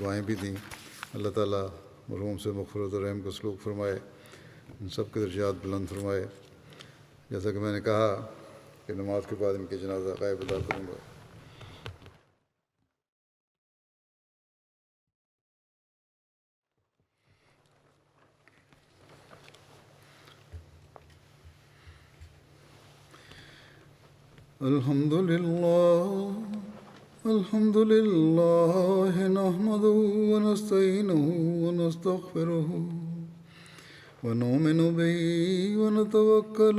دعائیں بھی دیں. اللہ تعالیٰ مرحوم سے مغفرت و رحم کو سلوک فرمائے، ان سب کے درجات بلند فرمائے. جیسا کہ میں نے کہا کہ نماز کے بعد ان کے جنازہ غائب ادا کروں گا. الحمد للہ نحمدہ ونستعینہ ونستغفرہ ونؤمن بہ ونتوکل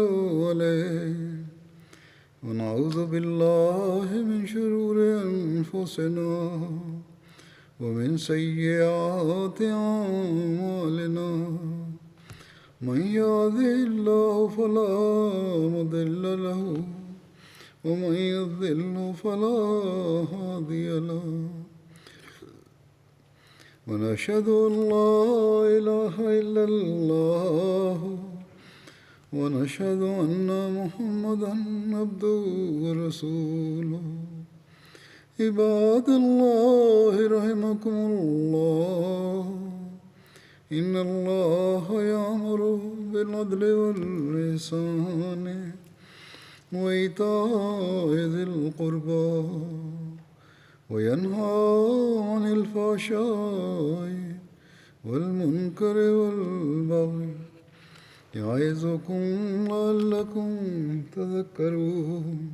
علیہ ونعوذ باللہ من شرور انفسنا ومن سیئات اعمالنا. من یهدہ اللہ فلا مضل له ومن يضلل فلا هادي له. ونشهد أن لا إله إلا الله ونشهد أن محمدا عبده ورسوله. عباد الله رحمكم الله، إن الله يأمر بالعدل والإحسان وإيتاء ذي القربى وينهى عن الفحشاء والمنكر والبغي يعظكم لعلكم تذكرون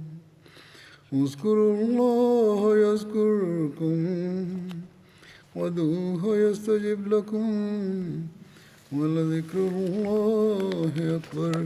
اذكروا الله يذكركم وادعوه يستجب لكم ولذكر الله أكبر